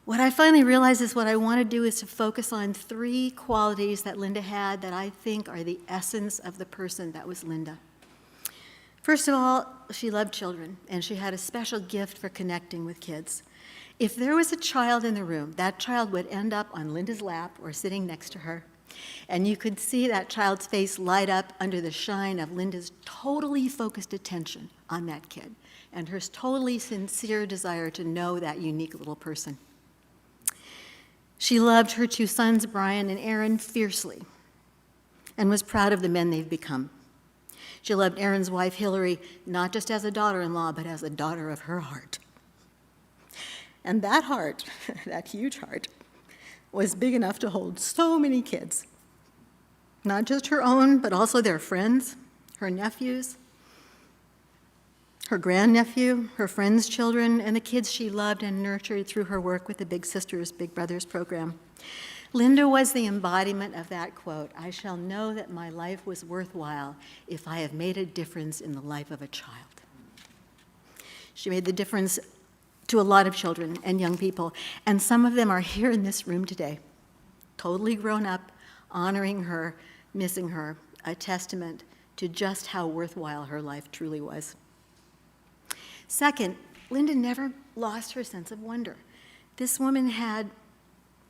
What I finally realized is what I want to do is to focus on 3 qualities that Linda had that I think are the essence of the person that was Linda. First of all, she loved children, and she had a special gift for connecting with kids. If there was a child in the room, that child would end up on Linda's lap or sitting next to her. And you could see that child's face light up under the shine of Linda's totally focused attention on that kid and her totally sincere desire to know that unique little person. She loved her 2 sons, Brian and Aaron, fiercely and was proud of the men they've become. She loved Aaron's wife, Hillary, not just as a daughter-in-law, but as a daughter of her heart. And that heart, that huge heart, was big enough to hold so many kids, not just her own, but also their friends, her nephews, her grandnephew, her friends' children, and the kids she loved and nurtured through her work with the Big Sisters, Big Brothers program. Linda was the embodiment of that quote, "I shall know that my life was worthwhile if I have made a difference in the life of a child." She made the difference to a lot of children and young people, and some of them are here in this room today, totally grown up, honoring her, missing her, a testament to just how worthwhile her life truly was. Second, Linda never lost her sense of wonder. This woman had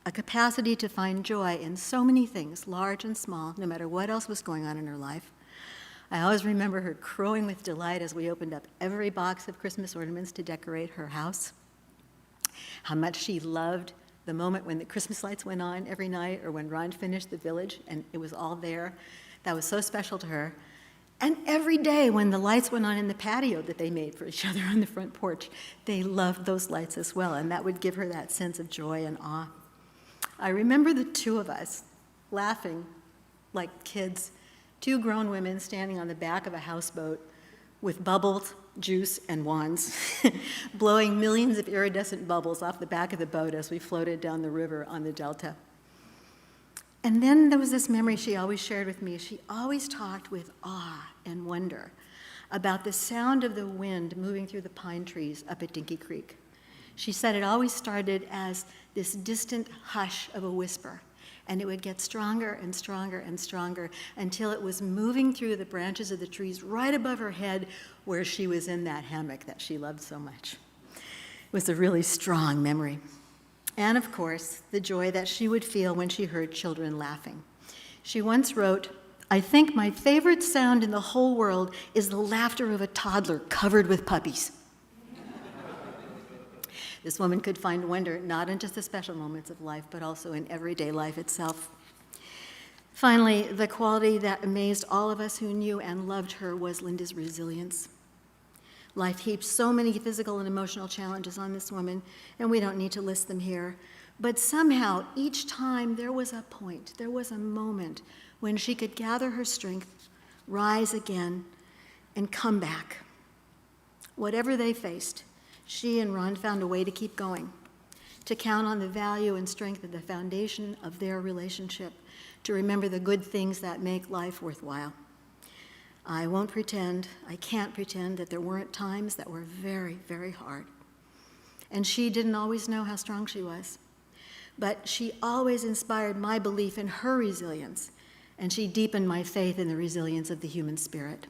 a capacity to find joy in so many things, large and small, no matter what else was going on in her life. I always remember her crowing with delight as we opened up every box of Christmas ornaments to decorate her house. How much she loved the moment when the Christmas lights went on every night, or when Ron finished The Village and it was all there. That was so special to her. And every day when the lights went on in the patio that they made for each other on the front porch, they loved those lights as well, and that would give her that sense of joy and awe. I remember the 2 of us laughing like kids, 2 grown women standing on the back of a houseboat with bubbles, juice, and wands, blowing millions of iridescent bubbles off the back of the boat as we floated down the river on the Delta. And then there was this memory she always shared with me. She always talked with awe and wonder about the sound of the wind moving through the pine trees up at Dinky Creek. She said it always started as this distant hush of a whisper, and it would get stronger and stronger and stronger until it was moving through the branches of the trees right above her head where she was in that hammock that she loved so much. It was a really strong memory. And of course, the joy that she would feel when she heard children laughing. She once wrote, "I think my favorite sound in the whole world is the laughter of a toddler covered with puppies." This woman could find wonder not in just the special moments of life, but also in everyday life itself. Finally, the quality that amazed all of us who knew and loved her was Linda's resilience. Life heaped so many physical and emotional challenges on this woman, and we don't need to list them here. But somehow, each time there was a point, there was a moment when she could gather her strength, rise again, and come back. Whatever they faced, she and Ron found a way to keep going, to count on the value and strength of the foundation of their relationship, to remember the good things that make life worthwhile. I can't pretend that there weren't times that were very, very hard. And she didn't always know how strong she was. But she always inspired my belief in her resilience, and she deepened my faith in the resilience of the human spirit.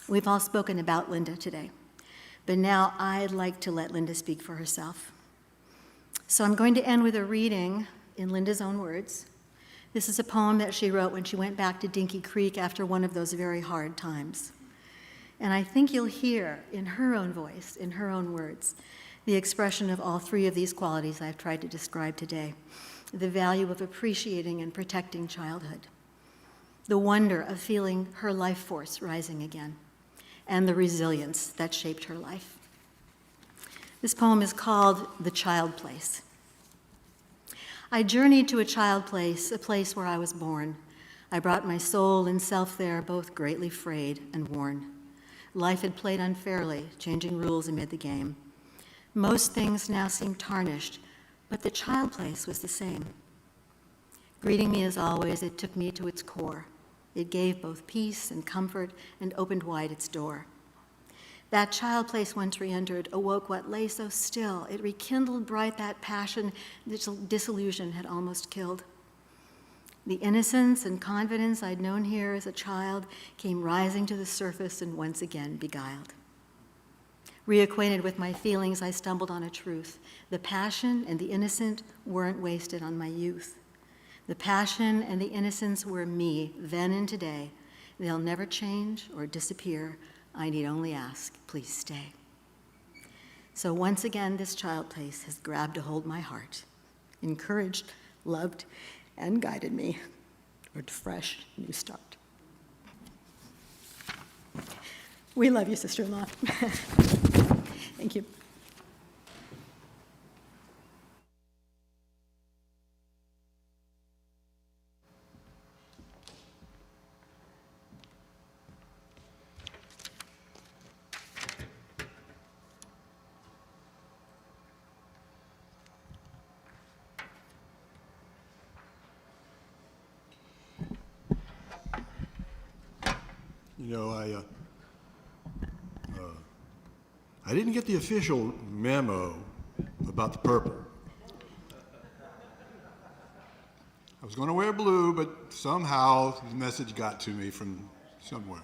We've all spoken about Linda today, but now I'd like to let Linda speak for herself. So I'm going to end with a reading in Linda's own words. This is a poem that she wrote when she went back to Dinky Creek after one of those very hard times. And I think you'll hear in her own voice, in her own words, the expression of all three of these qualities I've tried to describe today: the value of appreciating and protecting childhood, the wonder of feeling her life force rising again, and the resilience that shaped her life. This poem is called The Child Place. I journeyed to a child place, a place where I was born. I brought my soul and self there, both greatly frayed and worn. Life had played unfairly, changing rules amid the game. Most things now seem tarnished, but the child place was the same. Greeting me as always, it took me to its core. It gave both peace and comfort and opened wide its door. That child place once re-entered awoke what lay so still. It rekindled bright that passion disillusion had almost killed. The innocence and confidence I'd known here as a child came rising to the surface and once again beguiled. Reacquainted with my feelings, I stumbled on a truth. The passion and the innocent weren't wasted on my youth. The passion and the innocence were me, then and today. They'll never change or disappear. I need only ask, please stay. So once again, this child place has grabbed a hold of my heart, encouraged, loved, and guided me toward a fresh new start. We love you, sister-in-law. Thank you. You know, I didn't get the official memo about the purple. I was going to wear blue, but somehow the message got to me from somewhere.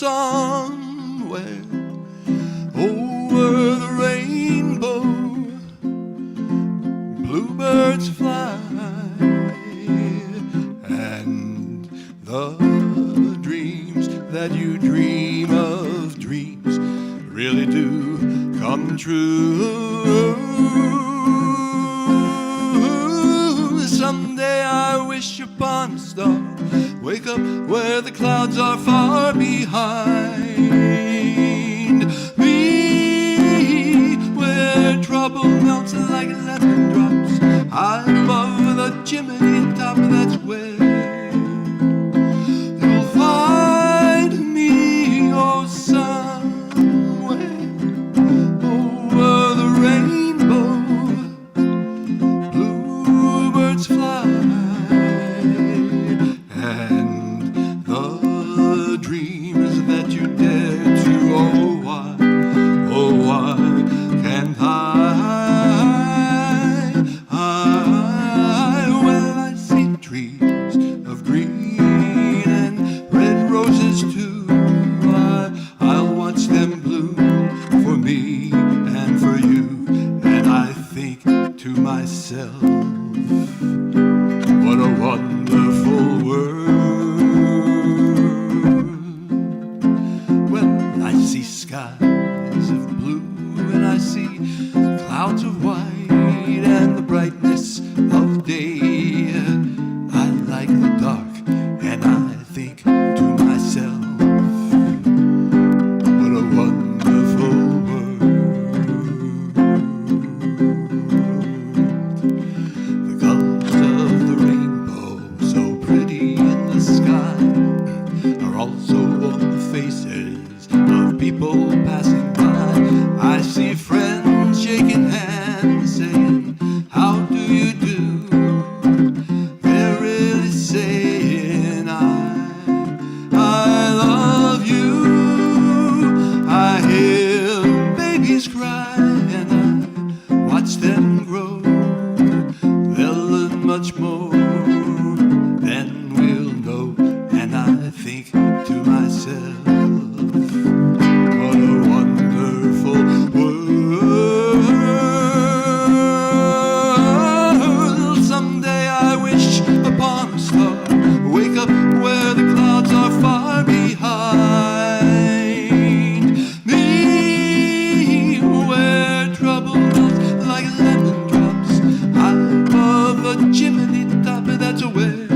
Somewhere over the rainbow someday I wish upon a star. Wake up where the clouds are far behind me, where trouble melts like lemon drops high above the chimney top. That's where you'll find me, oh, somewhere over the rainbow. Bluebirds fly, and the dreams that you dare to, oh why can't I? Well, I see trees of green and red roses too. I'll watch them bloom for me and for you, and I think to myself, what a wonderful world. Well, I see skies of blue, and I see clouds of white, and the brightness of day. I like the dark, and I think to myself, what a wonderful world. The colors of the rainbow, so pretty in the sky, are also on the faces of people passing by. I see friends shaking hands, saying, how do you do? They're really saying, I love you. I hear babies cry, and I watch them grow. They'll learn much more than we'll know, and I think to myself, what a wonderful world. Someday I wish upon a star, wake up where the clouds are far behind me, where trouble melts like lemon drops high above the chimney top. That's where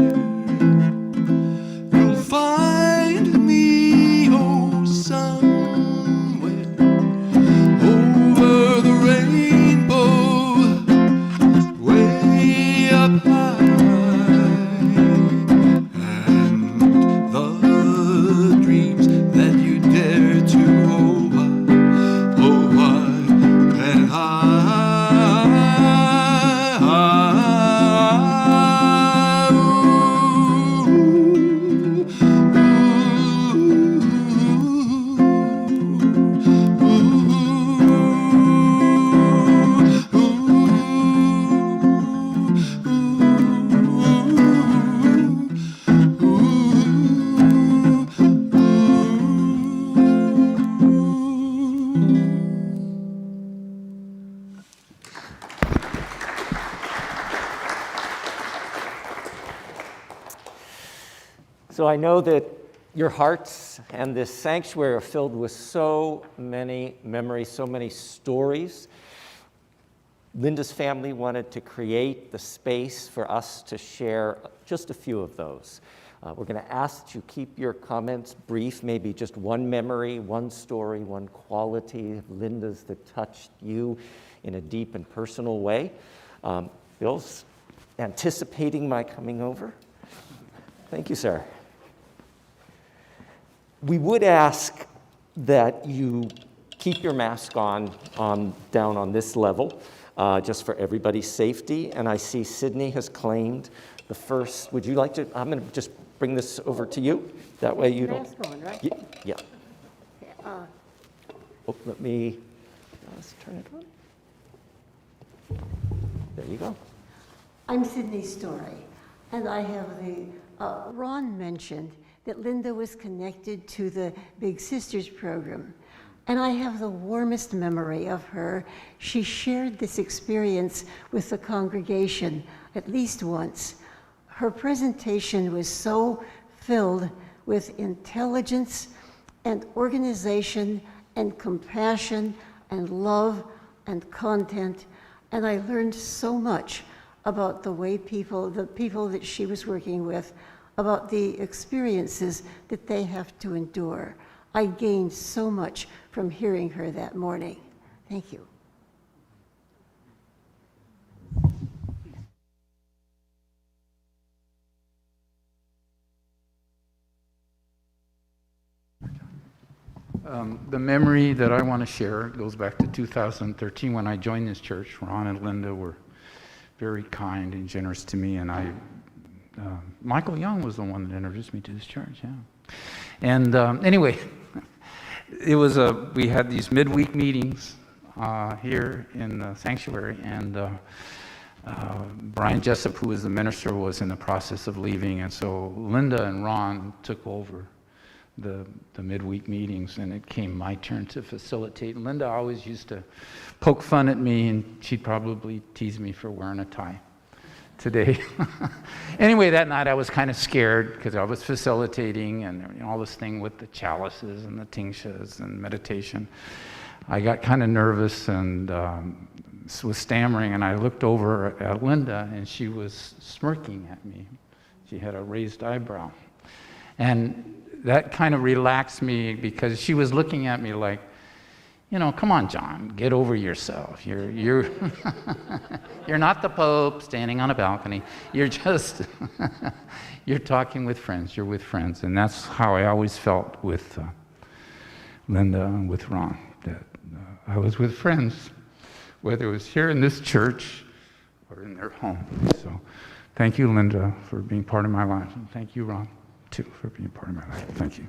you'll find me, oh, somewhere over the rainbow, way up high, and the dreams that you dare to, oh why can't I? So I know that your hearts and this sanctuary are filled with so many memories, so many stories. Linda's family wanted to create the space for us to share just a few of those. We're going to ask that you keep your comments brief, maybe just one memory, one story, one quality of Linda's that touched you in a deep and personal way. Bill's anticipating my coming over. Thank you, sir. We would ask that you keep your mask on down on this level, just for everybody's safety. And I see Sydney has claimed the first. Would you like to? I'm going to just bring this over to you. That way you don't. Mask on, right? Yeah. Oh, let me. Let's turn it on. There you go. I'm Sydney Story, and I have the. Ron mentioned that Linda was connected to the Big Sisters program, and I have the warmest memory of her. She shared this experience with the congregation at least once. Her presentation was so filled with intelligence and organization and compassion and love and content, and I learned so much about the way the people that she was working with, about the experiences that they have to endure. I gained so much from hearing her that morning. Thank you. The memory that I want to share goes back to 2013 when I joined this church. Ron and Linda were very kind and generous to me, and Michael Young was the one that introduced me to this church, yeah. And anyway, we had these midweek meetings here in the sanctuary, and Brian Jessup, who was the minister, was in the process of leaving, and so Linda and Ron took over the midweek meetings, and it came my turn to facilitate. And Linda always used to poke fun at me, and she'd probably tease me for wearing a tie today. Anyway, that night I was kind of scared because I was facilitating and all this thing with the chalices and the tingshas and meditation. I got kind of nervous and was stammering, and I looked over at Linda, and she was smirking at me. She had a raised eyebrow. And that kind of relaxed me because she was looking at me like, come on, John, get over yourself. You're you're not the Pope standing on a balcony. You're just, you're talking with friends. You're with friends. And that's how I always felt with Linda and with Ron, that I was with friends, whether it was here in this church or in their home. So thank you, Linda, for being part of my life. And thank you, Ron, too, for being part of my life. Thank you.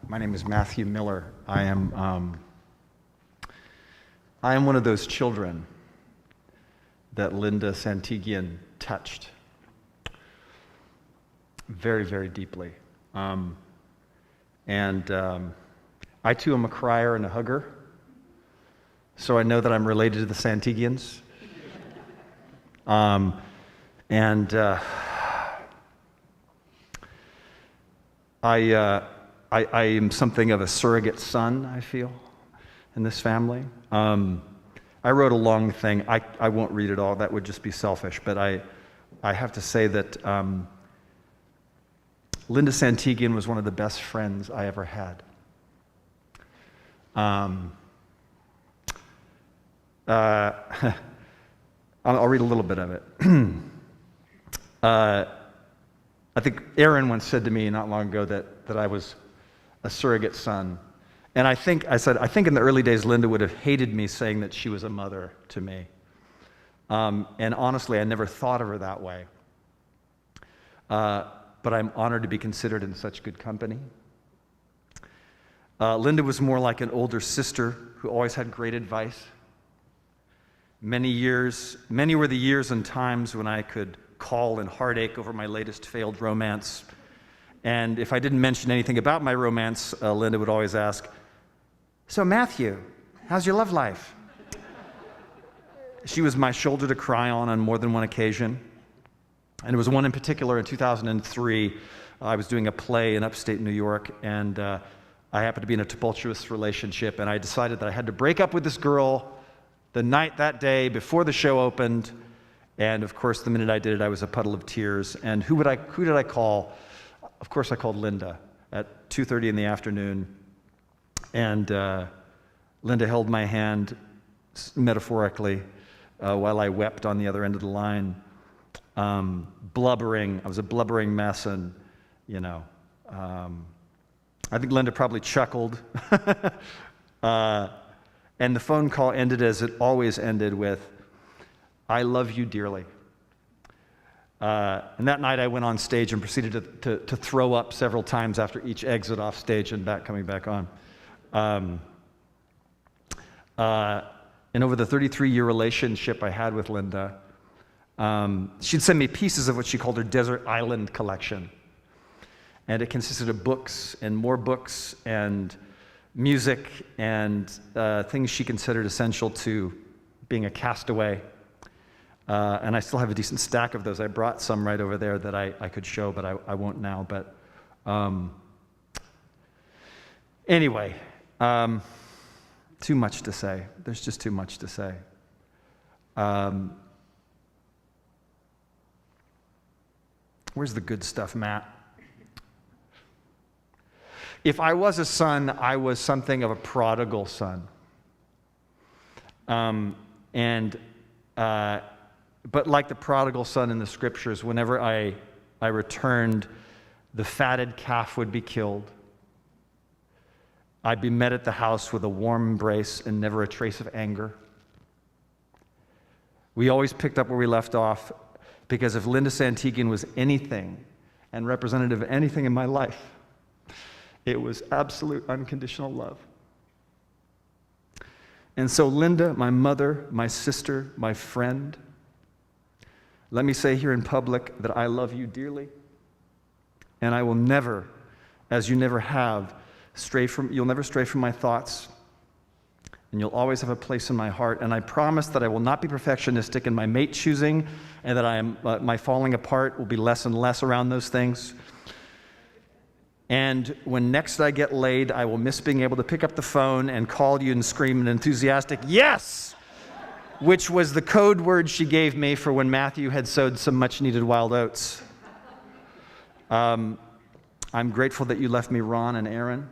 My name is Matthew Miller. I am one of those children that Linda Santigian touched very, very deeply. I too am a crier and a hugger, so I know that I'm related to the Santigians. I am something of a surrogate son, I feel, in this family. I wrote a long thing. I won't read it all. That would just be selfish. But I have to say that Linda Santigian was one of the best friends I ever had. I'll read a little bit of it. I think Aaron once said to me not long ago that I was a surrogate son. And I think in the early days, Linda would have hated me saying that she was a mother to me. And honestly, I never thought of her that way. But I'm honored to be considered in such good company. Linda was more like an older sister who always had great advice. Many were the years and times when I could call in heartache over my latest failed romance. And if I didn't mention anything about my romance, Linda would always ask, "So Matthew, how's your love life?" She was my shoulder to cry on more than one occasion. And it was one in particular in 2003. I was doing a play in upstate New York, and I happened to be in a tumultuous relationship, and I decided that I had to break up with this girl the night that day before the show opened. And of course, the minute I did it, I was a puddle of tears. And who did I call? Of course, I called Linda at 2:30 in the afternoon. And Linda held my hand, metaphorically, while I wept on the other end of the line, blubbering. I was a blubbering mess, and, I think Linda probably chuckled. And the phone call ended as it always ended, with, "I love you dearly." And that night I went on stage and proceeded to throw up several times after each exit off stage and coming back on. And over the 33-year relationship I had with Linda, she'd send me pieces of what she called her desert island collection. And it consisted of books and more books and music and things she considered essential to being a castaway. And I still have a decent stack of those. I brought some right over there that I could show, but I won't now. But anyway, too much to say. There's just too much to say. Where's the good stuff, Matt? If I was a son, I was something of a prodigal son. But like the prodigal son in the scriptures, whenever I returned, the fatted calf would be killed. I'd be met at the house with a warm embrace and never a trace of anger. We always picked up where we left off, because if Linda Santigian was anything and representative of anything in my life, it was absolute unconditional love. And so Linda, my mother, my sister, my friend, let me say here in public that I love you dearly, and I will never, as you never have, you'll never stray from my thoughts, and you'll always have a place in my heart. And I promise that I will not be perfectionistic in my mate choosing, and that my falling apart will be less and less around those things. And when next I get laid, I will miss being able to pick up the phone and call you and scream an enthusiastic yes, which was the code word she gave me for when Matthew had sowed some much-needed wild oats. I'm grateful that you left me Ron and Aaron,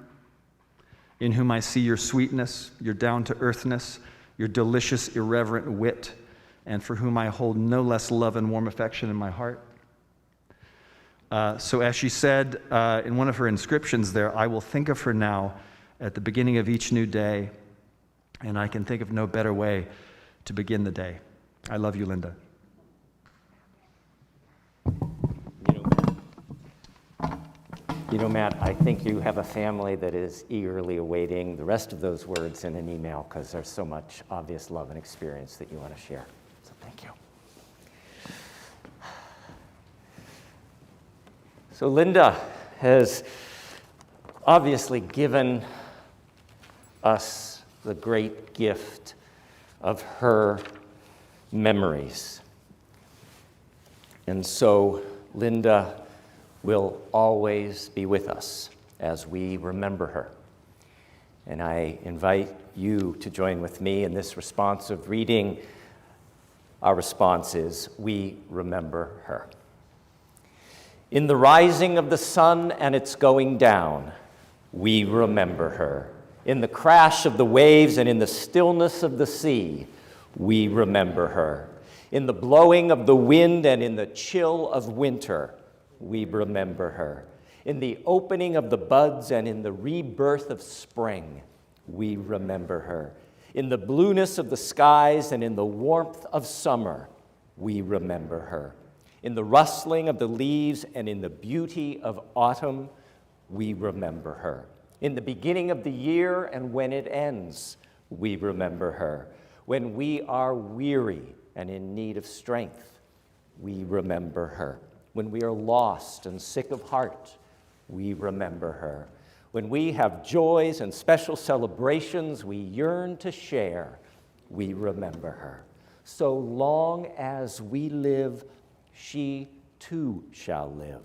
in whom I see your sweetness, your down-to-earthness, your delicious, irreverent wit, and for whom I hold no less love and warm affection in my heart. So as she said in one of her inscriptions there, I will think of her now at the beginning of each new day, and I can think of no better way to begin the day. I love you, Linda. You know, Matt, I think you have a family that is eagerly awaiting the rest of those words in an email, because there's so much obvious love and experience that you want to share. So thank you. So Linda has obviously given us the great gift of her memories. And so Linda will always be with us as we remember her. And I invite you to join with me in this responsive reading. Our response is, we remember her. In the rising of the sun and its going down, we remember her. In the crash of the waves and in the stillness of the sea, we remember her. In the blowing of the wind and in the chill of winter, we remember her. In the opening of the buds and in the rebirth of spring, we remember her. In the blueness of the skies and in the warmth of summer, we remember her. In the rustling of the leaves and in the beauty of autumn, we remember her. In the beginning of the year and when it ends, we remember her. When we are weary and in need of strength, we remember her. When we are lost and sick of heart, we remember her. When we have joys and special celebrations we yearn to share, we remember her. So long as we live, she too shall live,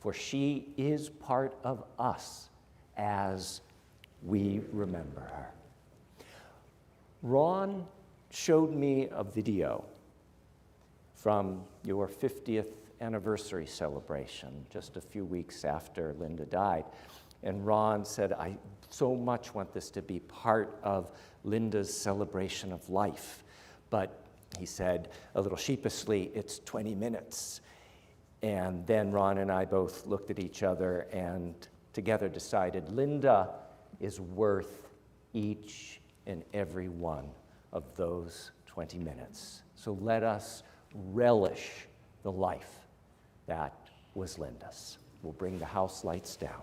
for she is part of us as we remember her. Ron showed me a video from your 50th anniversary celebration just a few weeks after Linda died. And Ron said, I so much want this to be part of Linda's celebration of life. But he said, a little sheepishly, it's 20 minutes. And then Ron and I both looked at each other and together decided Linda is worth each and every one of those 20 minutes. So let us relish the life that was Linda's. We'll bring the house lights down.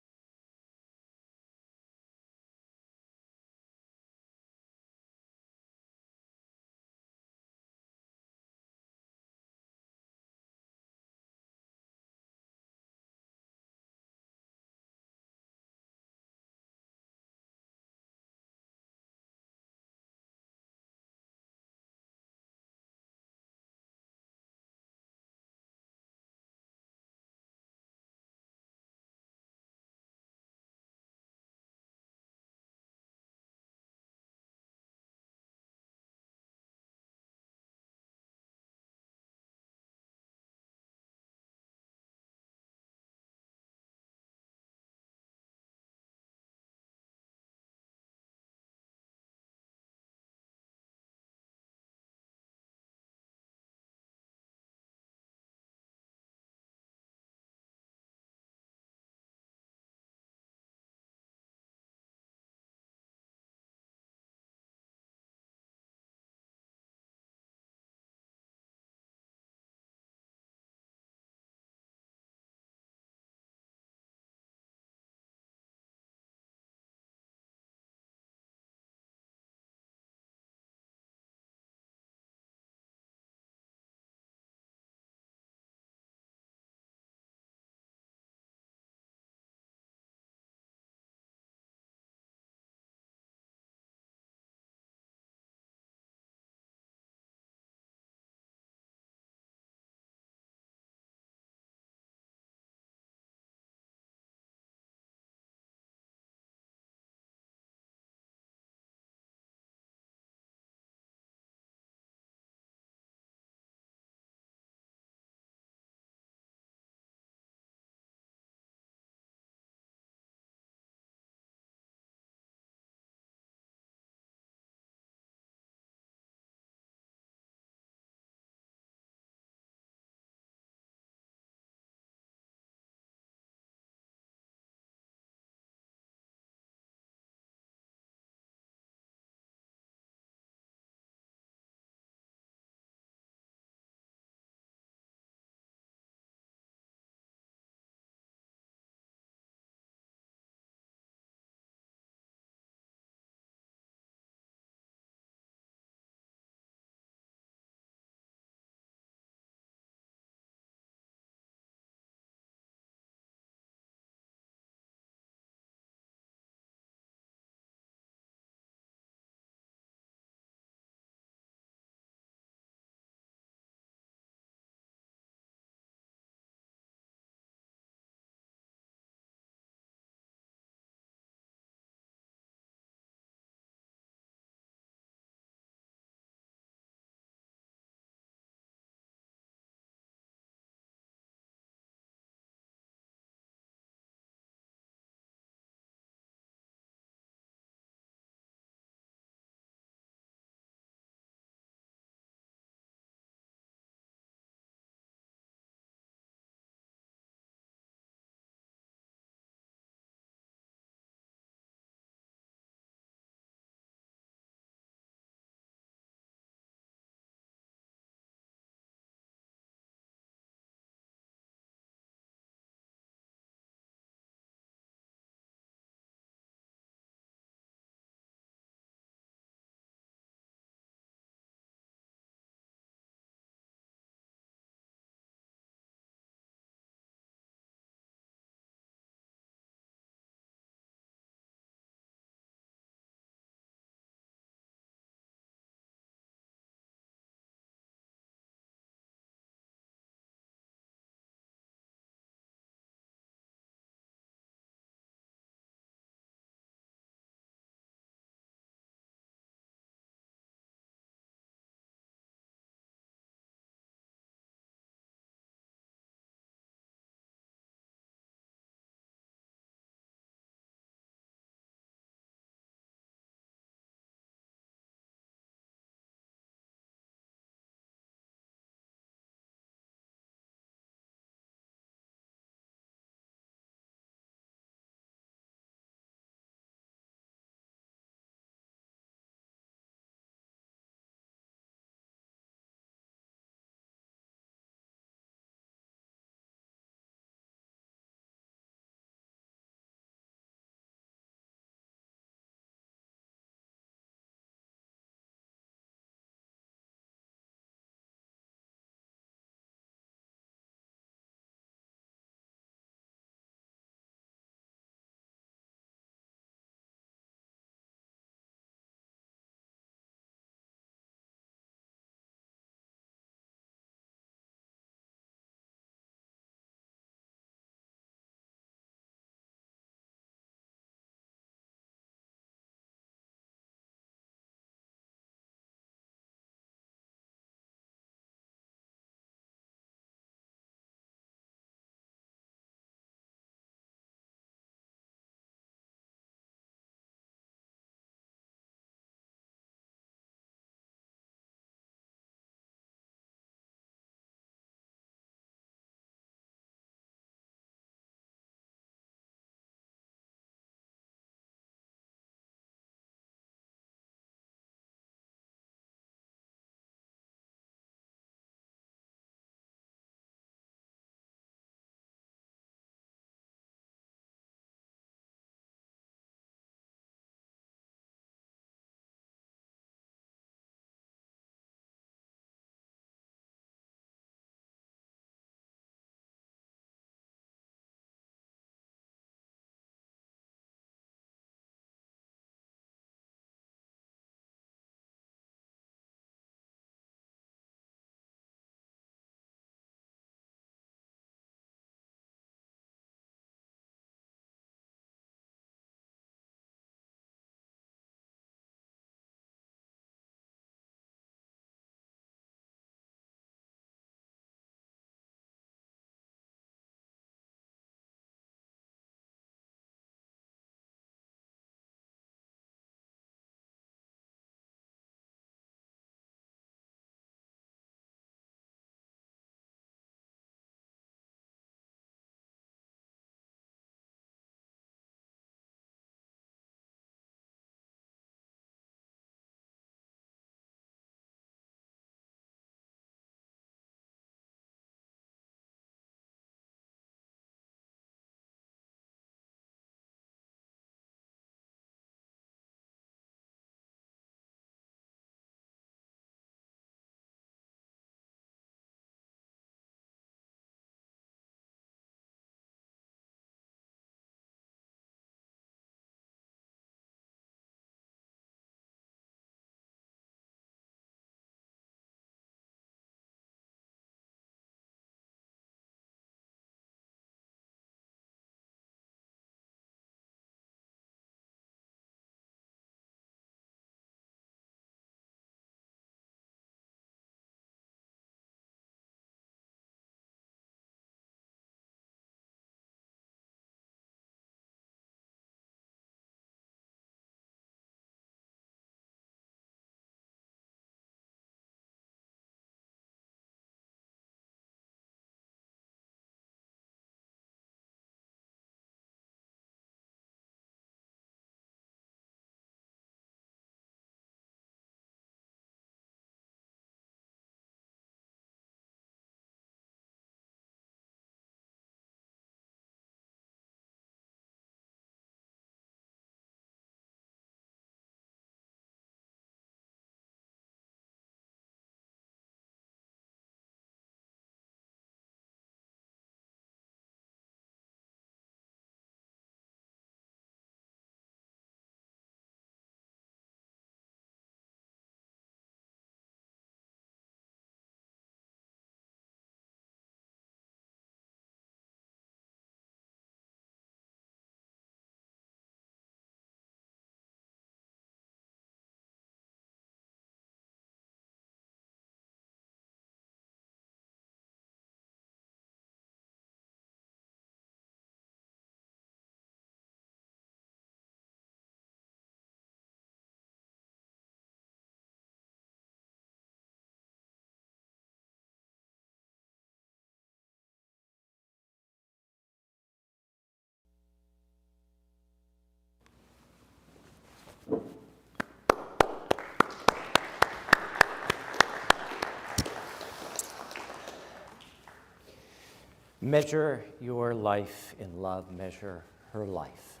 Measure your life in love. Measure her life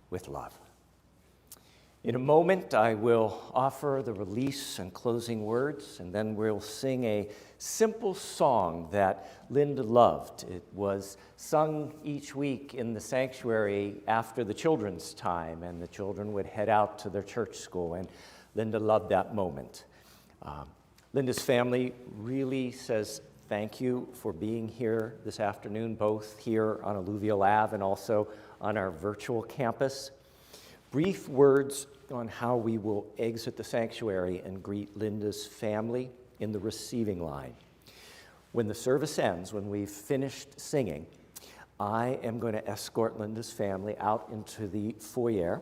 with love. In a moment, I will offer the release and closing words, and then we'll sing a simple song that Linda loved. It was sung each week in the sanctuary after the children's time, and the children would head out to their church school, and Linda loved that moment. Linda's family really says thank you for being here this afternoon, both here on Alluvial Ave and also on our virtual campus. Brief words on how we will exit the sanctuary and greet Linda's family in the receiving line. When the service ends, when we've finished singing, I am going to escort Linda's family out into the foyer,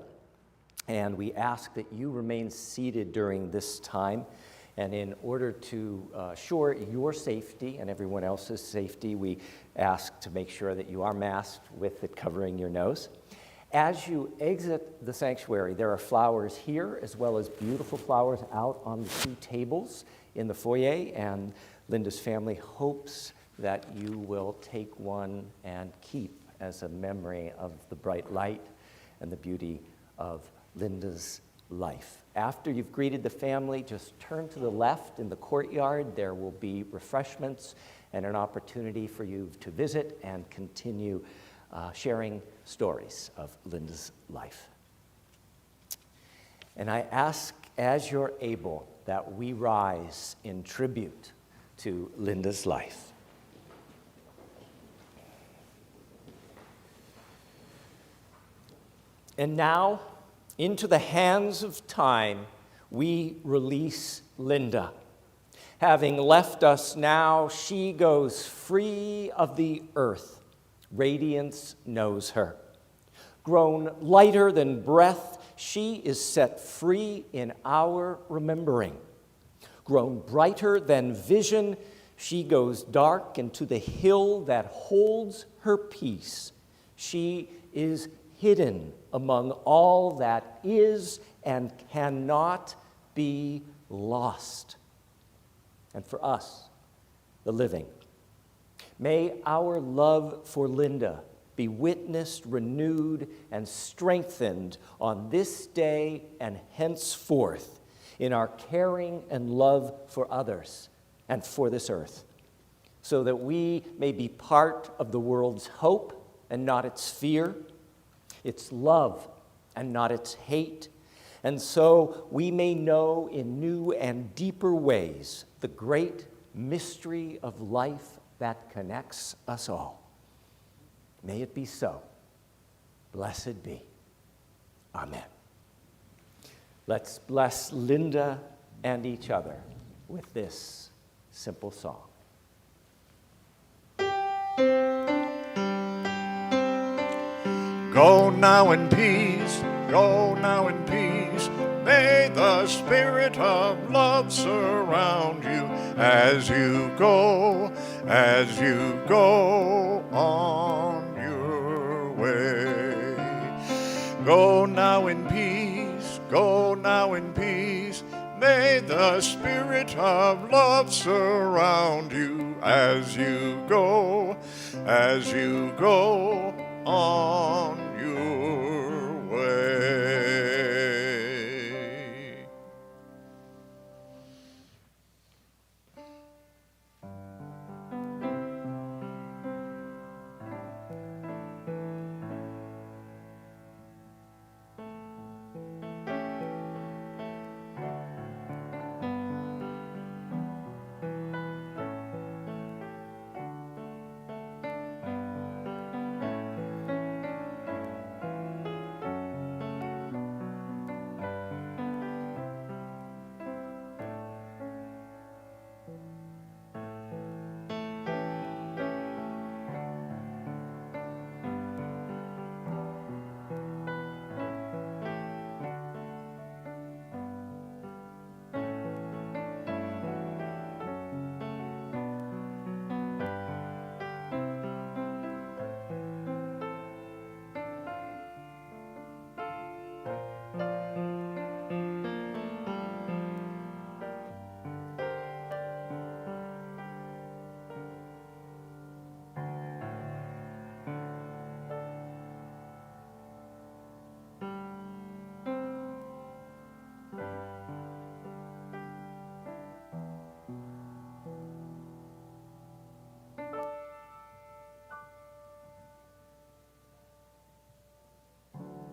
and we ask that you remain seated during this time. And in order to assure your safety and everyone else's safety, we ask to make sure that you are masked with it covering your nose. As you exit the sanctuary, there are flowers here as well as beautiful flowers out on the 2 tables in the foyer, and Linda's family hopes that you will take one and keep as a memory of the bright light and the beauty of Linda's life. After you've greeted the family, just turn to the left in the courtyard. There will be refreshments and an opportunity for you to visit and continue sharing stories of Linda's life. And I ask, as you're able, that we rise in tribute to Linda's life. And now, into the hands of time, we release Linda. Having left us now, she goes free of the earth. Radiance knows her. Grown lighter than breath, she is set free in our remembering. Grown brighter than vision, she goes dark into the hill that holds her peace. She is hidden among all that is and cannot be lost. And for us, the living, may our love for Linda be witnessed, renewed, and strengthened on this day and henceforth in our caring and love for others and for this earth, so that we may be part of the world's hope and not its fear, its love and not its hate, and so we may know in new and deeper ways the great mystery of life that connects us all. May it be so. Blessed be. Amen. Let's bless Linda and each other with this simple song. Go now in peace, go now in peace. May the spirit of love surround you as you go on your way. Go now in peace, go now in peace. May the spirit of love surround you as you go on